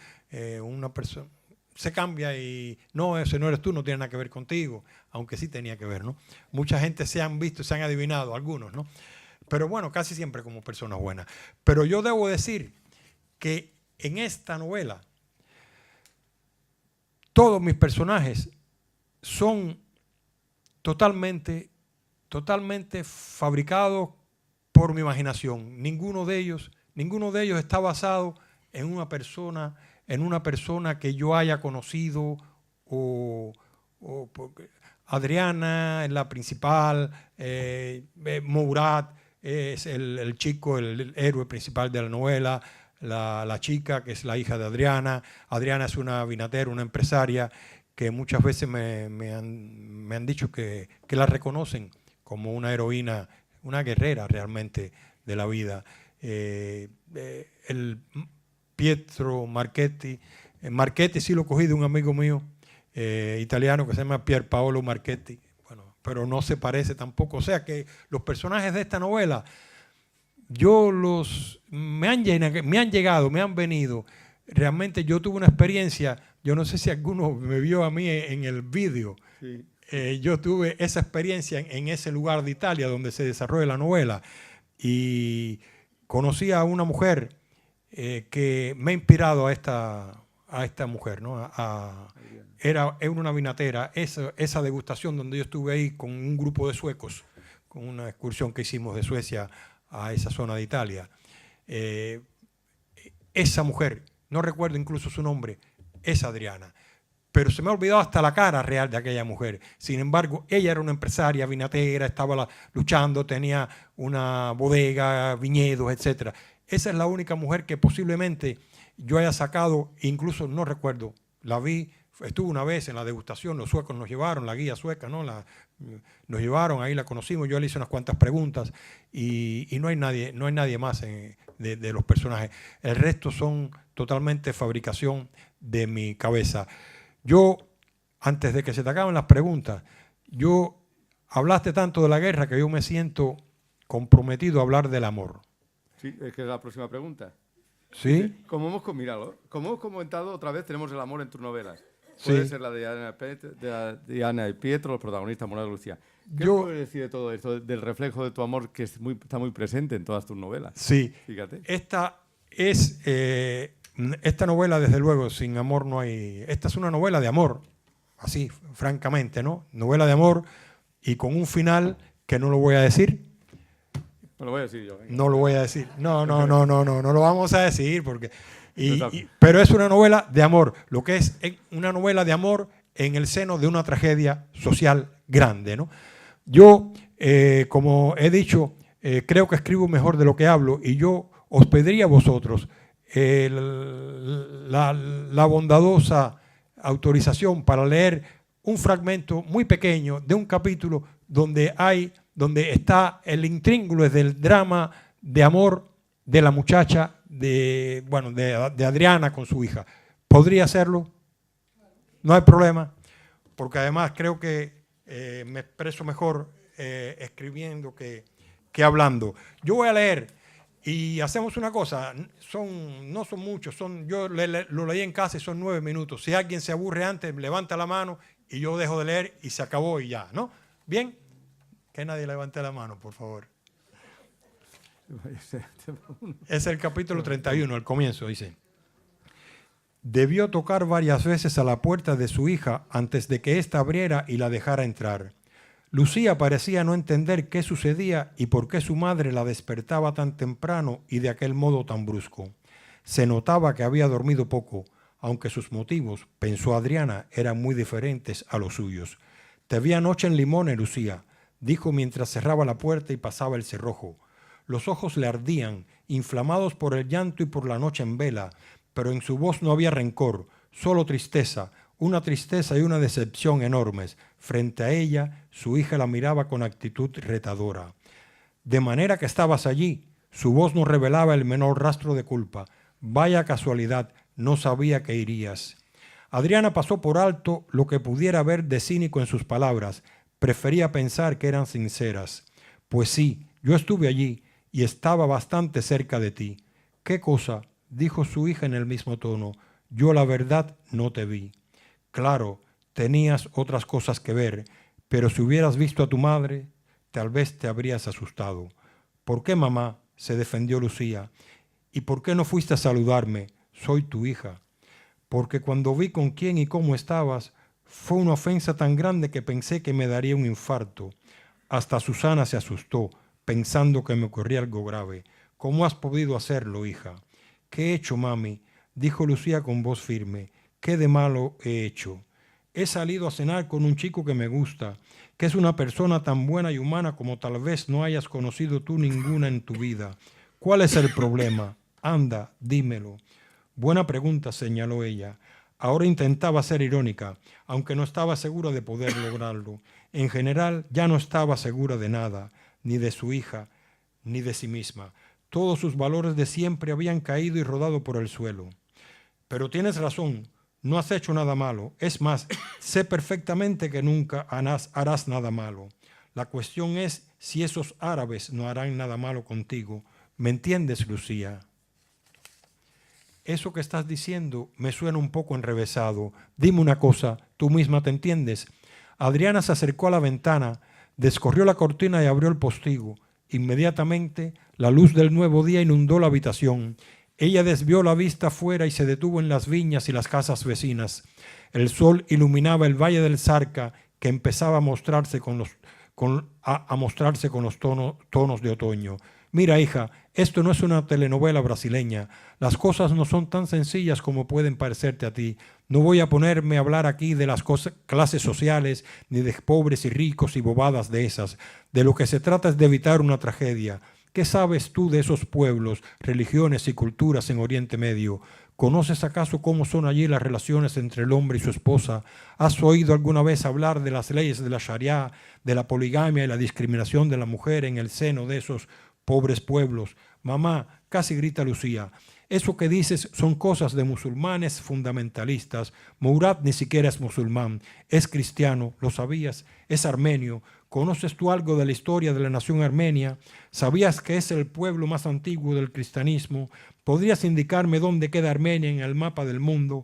una persona se cambia y no, ese no eres tú, no tiene nada que ver contigo, aunque sí tenía que ver, ¿no? Mucha gente se han visto, se han adivinado, algunos, ¿no? pero bueno, casi siempre como personas buenas. Pero yo debo decir que en esta novela todos mis personajes son totalmente fabricados por mi imaginación. Ninguno de ellos está basado en una persona que yo haya conocido Adriana es la principal, Mourad es el chico, el héroe principal de la novela, la chica que es la hija de Adriana. Adriana es una vinatera, una empresaria que muchas veces me han dicho que la reconocen como una heroína, una guerrera realmente de la vida. El Pietro Marchetti sí lo cogí de un amigo mío italiano que se llama Pier Paolo Marchetti, bueno, pero no se parece tampoco. O sea que los personajes de esta novela, me han llegado, me han venido. Realmente yo tuve una experiencia, yo no sé si alguno me vio a mí en el vídeo. Sí. Yo tuve esa experiencia en ese lugar de Italia donde se desarrolla la novela y conocí a una mujer que me ha inspirado a esta mujer, ¿no? Era una vinatera, esa degustación donde yo estuve ahí con un grupo de suecos, con una excursión que hicimos de Suecia a esa zona de Italia. Esa mujer, no recuerdo incluso su nombre, es Adriana. Pero se me ha olvidado hasta la cara real de aquella mujer. Sin embargo, ella era una empresaria vinatera, estaba luchando, tenía una bodega, viñedos, etc. Esa es la única mujer que posiblemente yo haya sacado, incluso no recuerdo, la vi, estuve una vez en la degustación, los suecos nos llevaron, la guía sueca, ¿no? Nos llevaron, ahí la conocimos, yo le hice unas cuantas preguntas y no hay nadie más de los personajes. El resto son totalmente fabricación de mi cabeza. Yo, antes de que se te acaben las preguntas, hablaste tanto de la guerra que yo me siento comprometido a hablar del amor. Sí, es que es la próxima pregunta. ¿Sí? Como hemos comentado otra vez, tenemos el amor en tus novelas. Puede ser la de Diana y Pietro, los protagonistas, Mourad y Lucía. ¿Qué puedes decir de todo esto, del reflejo de tu amor que está muy presente en todas tus novelas? Sí. Fíjate. Esta novela, desde luego, sin amor no hay... Esta es una novela de amor, así, francamente, ¿no? Novela de amor y con un final que no lo voy a decir. No lo voy a decir yo. Venga. No lo voy a decir. No lo vamos a decir porque... pero es una novela de amor, lo que es una novela de amor en el seno de una tragedia social grande, ¿no? Yo, como he dicho, creo que escribo mejor de lo que hablo y yo os pediría a vosotros la bondadosa autorización para leer un fragmento muy pequeño de un capítulo donde está el intríngulis del drama de amor de la muchacha de Adriana con su hija. ¿Podría hacerlo? No hay problema, porque además creo que me expreso mejor escribiendo que hablando. Yo voy a leer y hacemos una cosa, no son muchos, yo lo leí en casa y son 9 minutos. Si alguien se aburre antes, levanta la mano y yo dejo de leer y se acabó y ya, ¿no? ¿Bien? Que nadie levante la mano, por favor. Es el capítulo 31, el comienzo, dice. Debió tocar varias veces a la puerta de su hija antes de que ésta abriera y la dejara entrar. Lucía parecía no entender qué sucedía y por qué su madre la despertaba tan temprano y de aquel modo tan brusco. Se notaba que había dormido poco, aunque sus motivos, pensó Adriana, eran muy diferentes a los suyos. «Te vi anoche en Limone, Lucía», dijo mientras cerraba la puerta y pasaba el cerrojo. Los ojos le ardían, inflamados por el llanto y por la noche en vela, pero en su voz no había rencor, solo tristeza, una tristeza y una decepción enormes. Frente a ella, su hija la miraba con actitud retadora. «De manera que estabas allí». Su voz no revelaba el menor rastro de culpa. «Vaya casualidad, no sabía que irías». Adriana pasó por alto lo que pudiera haber de cínico en sus palabras. Prefería pensar que eran sinceras. «Pues sí, yo estuve allí y estaba bastante cerca de ti». «¿Qué cosa?», dijo su hija en el mismo tono. «Yo la verdad no te vi». «Claro, tenías otras cosas que ver, pero si hubieras visto a tu madre, tal vez te habrías asustado». ¿Por qué, mamá?, se defendió Lucía. ¿Y por qué no fuiste a saludarme? Soy tu hija. Porque cuando vi con quién y cómo estabas, fue una ofensa tan grande que pensé que me daría un infarto. Hasta Susana se asustó, pensando que me ocurría algo grave. ¿Cómo has podido hacerlo, hija? ¿Qué he hecho, mami?, dijo Lucía con voz firme. ¿Qué de malo he hecho? He salido a cenar con un chico que me gusta, que es una persona tan buena y humana como tal vez no hayas conocido tú ninguna en tu vida. ¿Cuál es el problema? Anda, dímelo. Buena pregunta, señaló ella. Ahora intentaba ser irónica, aunque no estaba segura de poder lograrlo. En general, ya no estaba segura de nada, ni de su hija, ni de sí misma. Todos sus valores de siempre habían caído y rodado por el suelo. Pero tienes razón, no has hecho nada malo. Es más, sé perfectamente que nunca harás nada malo. La cuestión es si esos árabes no harán nada malo contigo. ¿Me entiendes, Lucía? Eso que estás diciendo me suena un poco enrevesado. Dime una cosa, ¿tú misma te entiendes? Adriana se acercó a la ventana, descorrió la cortina y abrió el postigo. Inmediatamente, la luz del nuevo día inundó la habitación. Ella desvió la vista afuera y se detuvo en las viñas y las casas vecinas. El sol iluminaba el valle del Zarca, que empezaba a mostrarse con los tonos de otoño. Mira, hija, esto no es una telenovela brasileña. Las cosas no son tan sencillas como pueden parecerte a ti. No voy a ponerme a hablar aquí de las clases sociales, ni de pobres y ricos y bobadas de esas. De lo que se trata es de evitar una tragedia. ¿Qué sabes tú de esos pueblos, religiones y culturas en Oriente Medio? ¿Conoces acaso cómo son allí las relaciones entre el hombre y su esposa? ¿Has oído alguna vez hablar de las leyes de la Sharia, de la poligamia y la discriminación de la mujer en el seno de esos pobres pueblos? Mamá, casi grita Lucía, eso que dices son cosas de musulmanes fundamentalistas. Mourad ni siquiera es musulmán, es cristiano, ¿lo sabías? Es armenio. ¿Conoces tú algo de la historia de la nación armenia? ¿Sabías que es el pueblo más antiguo del cristianismo? ¿Podrías indicarme dónde queda Armenia en el mapa del mundo?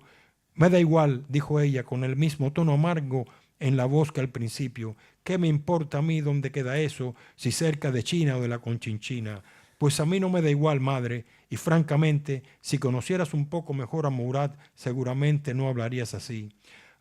Me da igual, dijo ella con el mismo tono amargo en la voz que al principio. ¿Qué me importa a mí dónde queda eso, si cerca de China o de la Conchinchina? Pues a mí no me da igual, madre, y francamente, si conocieras un poco mejor a Mourad, seguramente no hablarías así.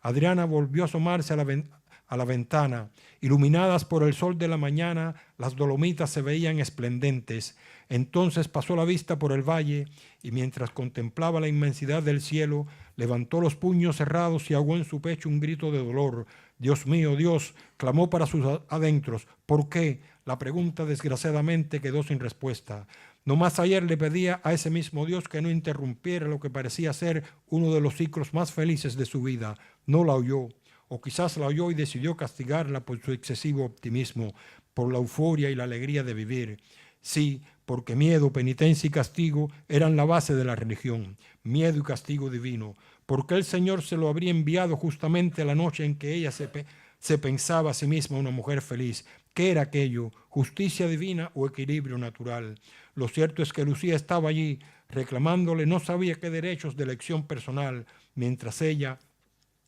Adriana volvió a asomarse a la ventana. Iluminadas por el sol de la mañana, las Dolomitas se veían esplendentes. Entonces pasó la vista por el valle y mientras contemplaba la inmensidad del cielo, levantó los puños cerrados y ahogó en su pecho un grito de dolor. Dios mío, Dios, clamó para sus adentros. ¿Por qué? La pregunta desgraciadamente quedó sin respuesta. Nomás ayer le pedía a ese mismo Dios que no interrumpiera lo que parecía ser uno de los ciclos más felices de su vida. No la oyó. O quizás la oyó y decidió castigarla por su excesivo optimismo, por la euforia y la alegría de vivir. Sí, porque miedo, penitencia y castigo eran la base de la religión, miedo y castigo divino. Porque el Señor se lo habría enviado justamente la noche en que ella se pensaba a sí misma una mujer feliz. ¿Qué era aquello? ¿Justicia divina o equilibrio natural? Lo cierto es que Lucía estaba allí, reclamándole no sabía qué derechos de elección personal, mientras ella,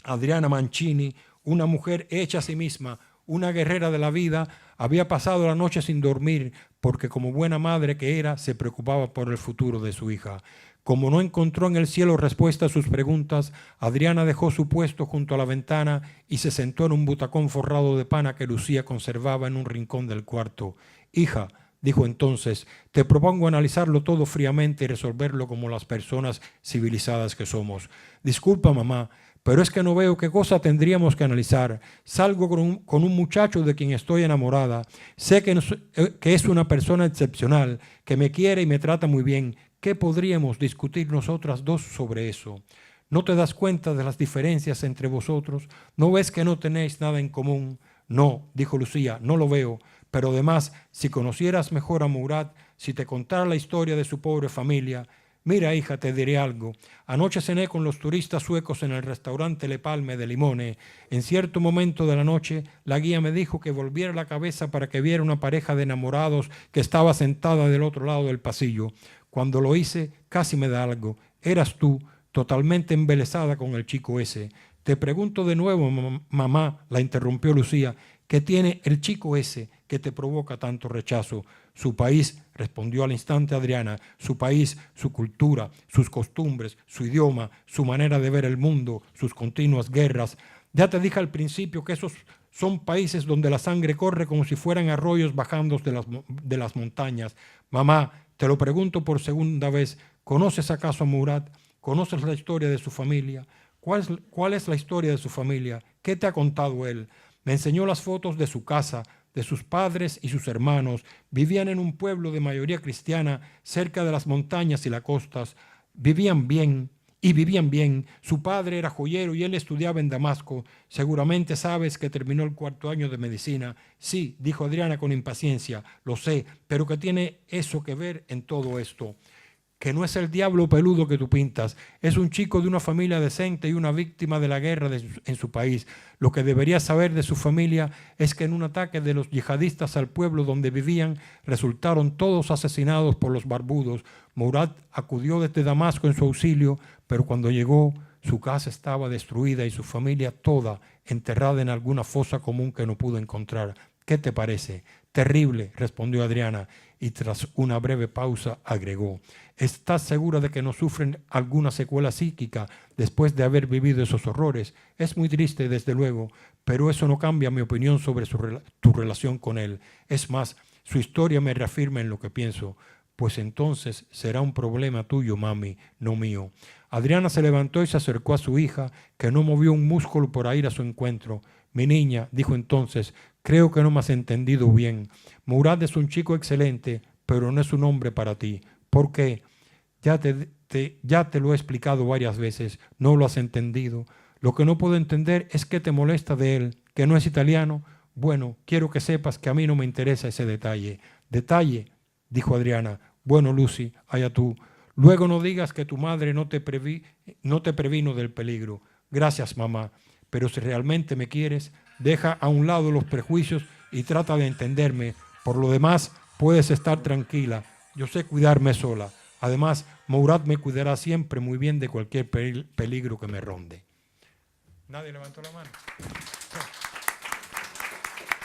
Adriana Mancini, una mujer hecha a sí misma, una guerrera de la vida, había pasado la noche sin dormir porque como buena madre que era, se preocupaba por el futuro de su hija. Como no encontró en el cielo respuesta a sus preguntas, Adriana dejó su puesto junto a la ventana y se sentó en un butacón forrado de pana que Lucía conservaba en un rincón del cuarto. Hija, dijo entonces, te propongo analizarlo todo fríamente y resolverlo como las personas civilizadas que somos. Disculpa, mamá, pero es que no veo qué cosa tendríamos que analizar. Salgo con un muchacho de quien estoy enamorada. Sé que es una persona excepcional, que me quiere y me trata muy bien. ¿Qué podríamos discutir nosotras dos sobre eso? ¿No te das cuenta de las diferencias entre vosotros? ¿No ves que no tenéis nada en común? No, dijo Lucía, no lo veo. Pero además, si conocieras mejor a Mourad, si te contara la historia de su pobre familia... Mira, hija, te diré algo. Anoche cené con los turistas suecos en el restaurante Le Palme de Limone. En cierto momento de la noche, la guía me dijo que volviera la cabeza para que viera una pareja de enamorados que estaba sentada del otro lado del pasillo. Cuando lo hice, casi me da algo. Eras tú, totalmente embelesada con el chico ese. Te pregunto de nuevo, mamá, la interrumpió Lucía, ¿qué tiene el chico ese? ¿Qué te provoca tanto rechazo? Su país, respondió al instante Adriana, su país, su cultura, sus costumbres, su idioma, su manera de ver el mundo, sus continuas guerras. Ya te dije al principio que esos son países donde la sangre corre como si fueran arroyos bajando de las montañas. Mamá, te lo pregunto por segunda vez, ¿conoces acaso a Murad? ¿Conoces la historia de su familia? ¿Cuál es la historia de su familia? ¿Qué te ha contado él? Me enseñó las fotos de su casa, de sus padres y sus hermanos. Vivían en un pueblo de mayoría cristiana, cerca de las montañas y las costas. Vivían bien. Y vivían bien. Su padre era joyero y él estudiaba en Damasco. Seguramente sabes que terminó el 4º año de medicina. Sí, dijo Adriana con impaciencia, lo sé, pero ¿qué tiene eso que ver en todo esto? Que no es el diablo peludo que tú pintas, es un chico de una familia decente y una víctima de la guerra en su país. Lo que deberías saber de su familia es que en un ataque de los yihadistas al pueblo donde vivían, resultaron todos asesinados por los barbudos. Murad acudió desde Damasco en su auxilio, pero cuando llegó, su casa estaba destruida y su familia toda enterrada en alguna fosa común que no pudo encontrar. ¿Qué te parece? Terrible, respondió Adriana, y tras una breve pausa agregó, ¿estás segura de que no sufren alguna secuela psíquica después de haber vivido esos horrores? Es muy triste, desde luego, pero eso no cambia mi opinión sobre tu relación con él. Es más, su historia me reafirma en lo que pienso. Pues entonces será un problema tuyo, mami, no mío. Adriana se levantó y se acercó a su hija, que no movió un músculo por ir a su encuentro. Mi niña, dijo entonces, creo que no me has entendido bien. Murad es un chico excelente, pero no es un hombre para ti. ¿Por qué? Ya te lo he explicado varias veces, no lo has entendido. Lo que no puedo entender es qué te molesta de él, que no es italiano. Bueno, quiero que sepas que a mí no me interesa ese detalle. ¿Detalle?, dijo Adriana. Bueno, Lucy, allá tú. Luego no digas que tu madre no te previno del peligro. Gracias, mamá. Pero si realmente me quieres, deja a un lado los prejuicios y trata de entenderme. Por lo demás, puedes estar tranquila. Yo sé cuidarme sola. Además, Murad me cuidará siempre muy bien de cualquier peligro que me ronde. ¿Nadie levantó la mano?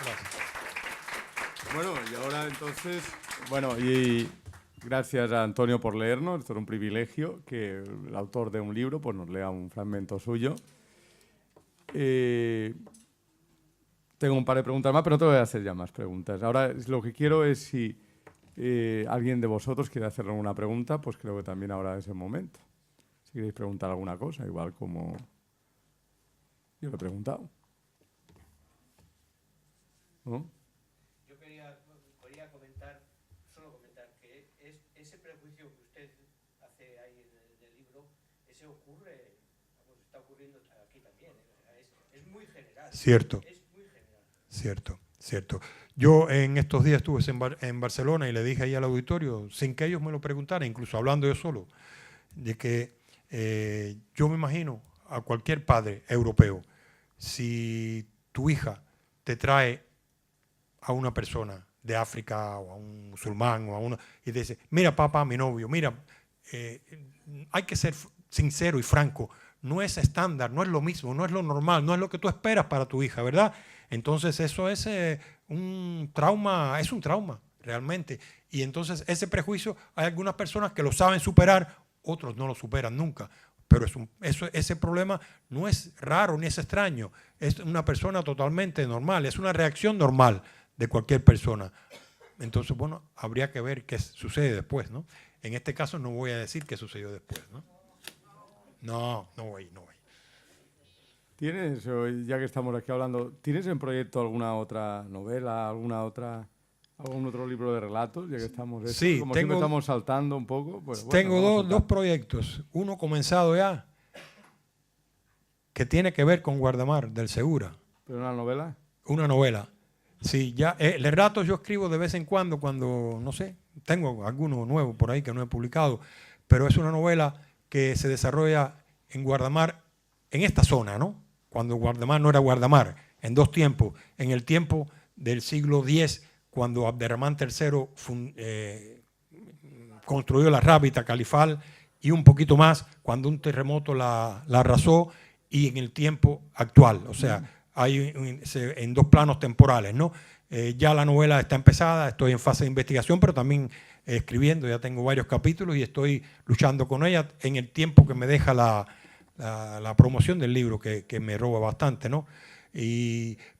Gracias. Bueno, y ahora entonces, bueno, y gracias a Antonio por leernos. Esto es un privilegio que el autor de un libro pues, nos lea un fragmento suyo. Tengo un par de preguntas más, pero no te voy a hacer ya más preguntas. Ahora lo que quiero es si alguien de vosotros quiere hacer alguna pregunta, pues creo que también ahora es el momento. Si queréis preguntar alguna cosa, igual como yo le he preguntado. ¿No? Yo quería comentar que ese prejuicio que usted hace ahí en el libro, ese ocurre, está ocurriendo aquí también, es muy general. Cierto. Es muy general. Cierto, cierto. Yo en estos días estuve en Barcelona y le dije ahí al auditorio, sin que ellos me lo preguntaran, incluso hablando yo solo, de que yo me imagino a cualquier padre europeo, si tu hija te trae a una persona de África o a un musulmán o a uno y te dice, mira papá, mi novio, mira, hay que ser sincero y franco, no es estándar, no es lo mismo, no es lo normal, no es lo que tú esperas para tu hija, ¿verdad? Entonces eso es un trauma realmente. Y entonces ese prejuicio, hay algunas personas que lo saben superar, otros no lo superan nunca. Pero ese problema no es raro ni es extraño, es una persona totalmente normal, es una reacción normal de cualquier persona. Entonces, bueno, habría que ver qué sucede después, ¿no? En este caso no voy a decir qué sucedió después, ¿no? No voy. ¿Tienes, ya que estamos aquí hablando, ¿tienes en proyecto alguna otra novela, algún otro libro de relatos, ya que estamos eso? Sí, como siempre estamos saltando un poco. Pues, tengo bueno, dos proyectos. Uno comenzado ya, que tiene que ver con Guardamar, del Segura. ¿Pero una novela? Una novela. Sí, ya. Relatos yo escribo de vez en cuando, no sé, tengo alguno nuevo por ahí que no he publicado, pero es una novela que se desarrolla en Guardamar, en esta zona, ¿no? Cuando Guardamar no era Guardamar, en dos tiempos. En el tiempo del siglo X, cuando Abderramán III construyó la rábita califal, y un poquito más cuando un terremoto la arrasó, y en el tiempo actual. O sea, hay en dos planos temporales, ¿no? Ya la novela está empezada, estoy en fase de investigación, pero también escribiendo, ya tengo varios capítulos y estoy luchando con ella en el tiempo que me deja la promoción del libro, que me roba bastante, ¿no?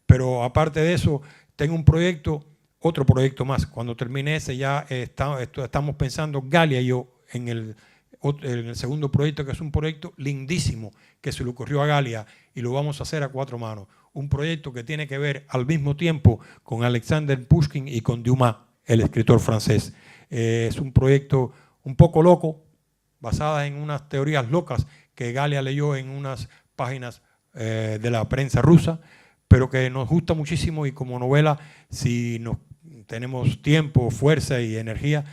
Pero aparte de eso, tengo un proyecto, otro proyecto más. Cuando termine ese ya estamos pensando, Galia y yo, en el segundo proyecto, que es un proyecto lindísimo que se le ocurrió a Galia y lo vamos a hacer a 4 manos. Un proyecto que tiene que ver al mismo tiempo con Alexander Pushkin y con Dumas, el escritor francés. Es un proyecto un poco loco, basada en unas teorías locas que Galia leyó en unas páginas de la prensa rusa, pero que nos gusta muchísimo, y como novela, si tenemos tiempo, fuerza y energía,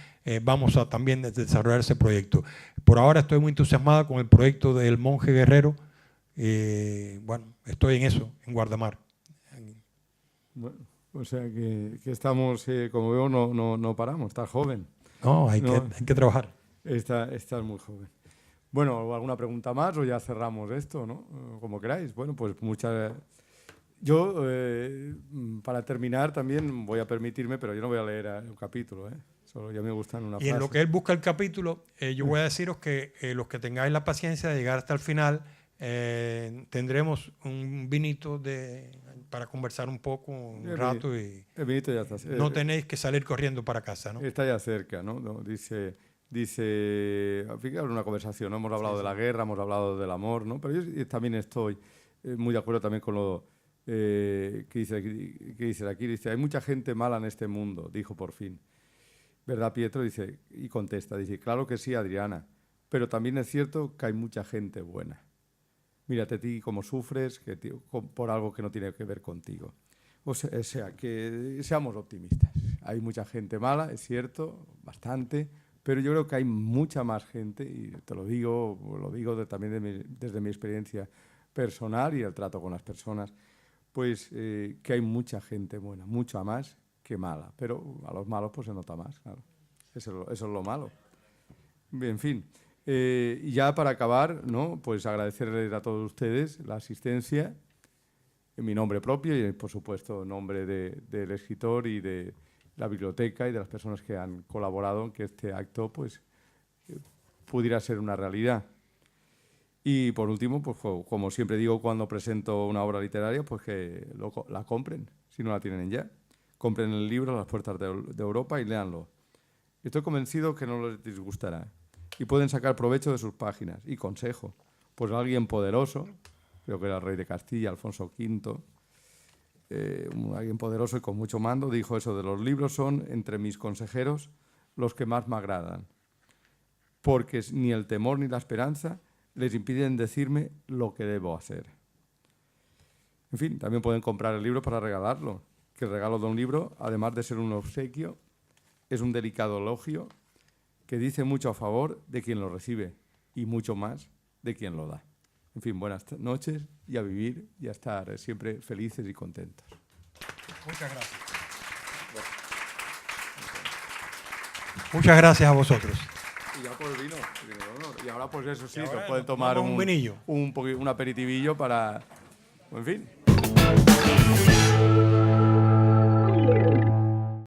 vamos a también desarrollar ese proyecto. Por ahora estoy muy entusiasmada con el proyecto del monje guerrero. Bueno, estoy en eso, en Guardamar. Bueno, o sea que estamos, como veo, no paramos, estás joven. No, hay que trabajar. Estás muy joven. Bueno, ¿alguna pregunta más o ya cerramos esto, no? Como queráis. Bueno, pues muchas... Yo, para terminar, también voy a permitirme, pero yo no voy a leer un capítulo, solo ya me gustan una frase. Y en lo que él busca el capítulo, yo voy a deciros que los que tengáis la paciencia de llegar hasta el final, tendremos un vinito para conversar un poco, un rato, y el vinito ya está. No tenéis que salir corriendo para casa, ¿no? Está ya cerca, ¿no? Dice, fíjate, una conversación, ¿no? Hemos hablado de la guerra, hemos hablado del amor, ¿no? Pero yo también estoy muy de acuerdo también con lo que dice aquí. Dice, hay mucha gente mala en este mundo, dijo por fin. ¿Verdad, Pietro? Dice, y contesta, dice, claro que sí, Adriana, pero también es cierto que hay mucha gente buena. Mírate a ti cómo sufres por algo que no tiene que ver contigo. O sea, que seamos optimistas. Hay mucha gente mala, es cierto, bastante, pero yo creo que hay mucha más gente, y te lo digo también desde mi experiencia personal y el trato con las personas, pues que hay mucha gente buena, mucha más que mala. Pero a los malos pues se nota más, claro. Eso es lo malo. En fin. Y ya para acabar, ¿no? Pues agradecerles a todos ustedes la asistencia en mi nombre propio y, por supuesto, en nombre del escritor y de la biblioteca y de las personas que han colaborado en que este acto pues, pudiera ser una realidad. Y, por último, pues, como siempre digo cuando presento una obra literaria, pues que la compren, si no la tienen ya. Compren el libro Las puertas de Europa y léanlo. Estoy convencido que no les disgustará. Y pueden sacar provecho de sus páginas. Y consejo, pues alguien poderoso, creo que era el rey de Castilla, Alfonso V, alguien poderoso y con mucho mando, dijo eso de los libros son, entre mis consejeros, los que más me agradan. Porque ni el temor ni la esperanza les impiden decirme lo que debo hacer. En fin, también pueden comprar el libro para regalarlo. Que el regalo de un libro, además de ser un obsequio, es un delicado elogio que dice mucho a favor de quien lo recibe y mucho más de quien lo da. En fin, buenas noches y a vivir y a estar siempre felices y contentos. Muchas gracias. Muchas gracias a vosotros. Y ya por el vino. Y ahora pues eso sí, Y ahora se puede tomar un vinillo. un aperitivillo para... En fin.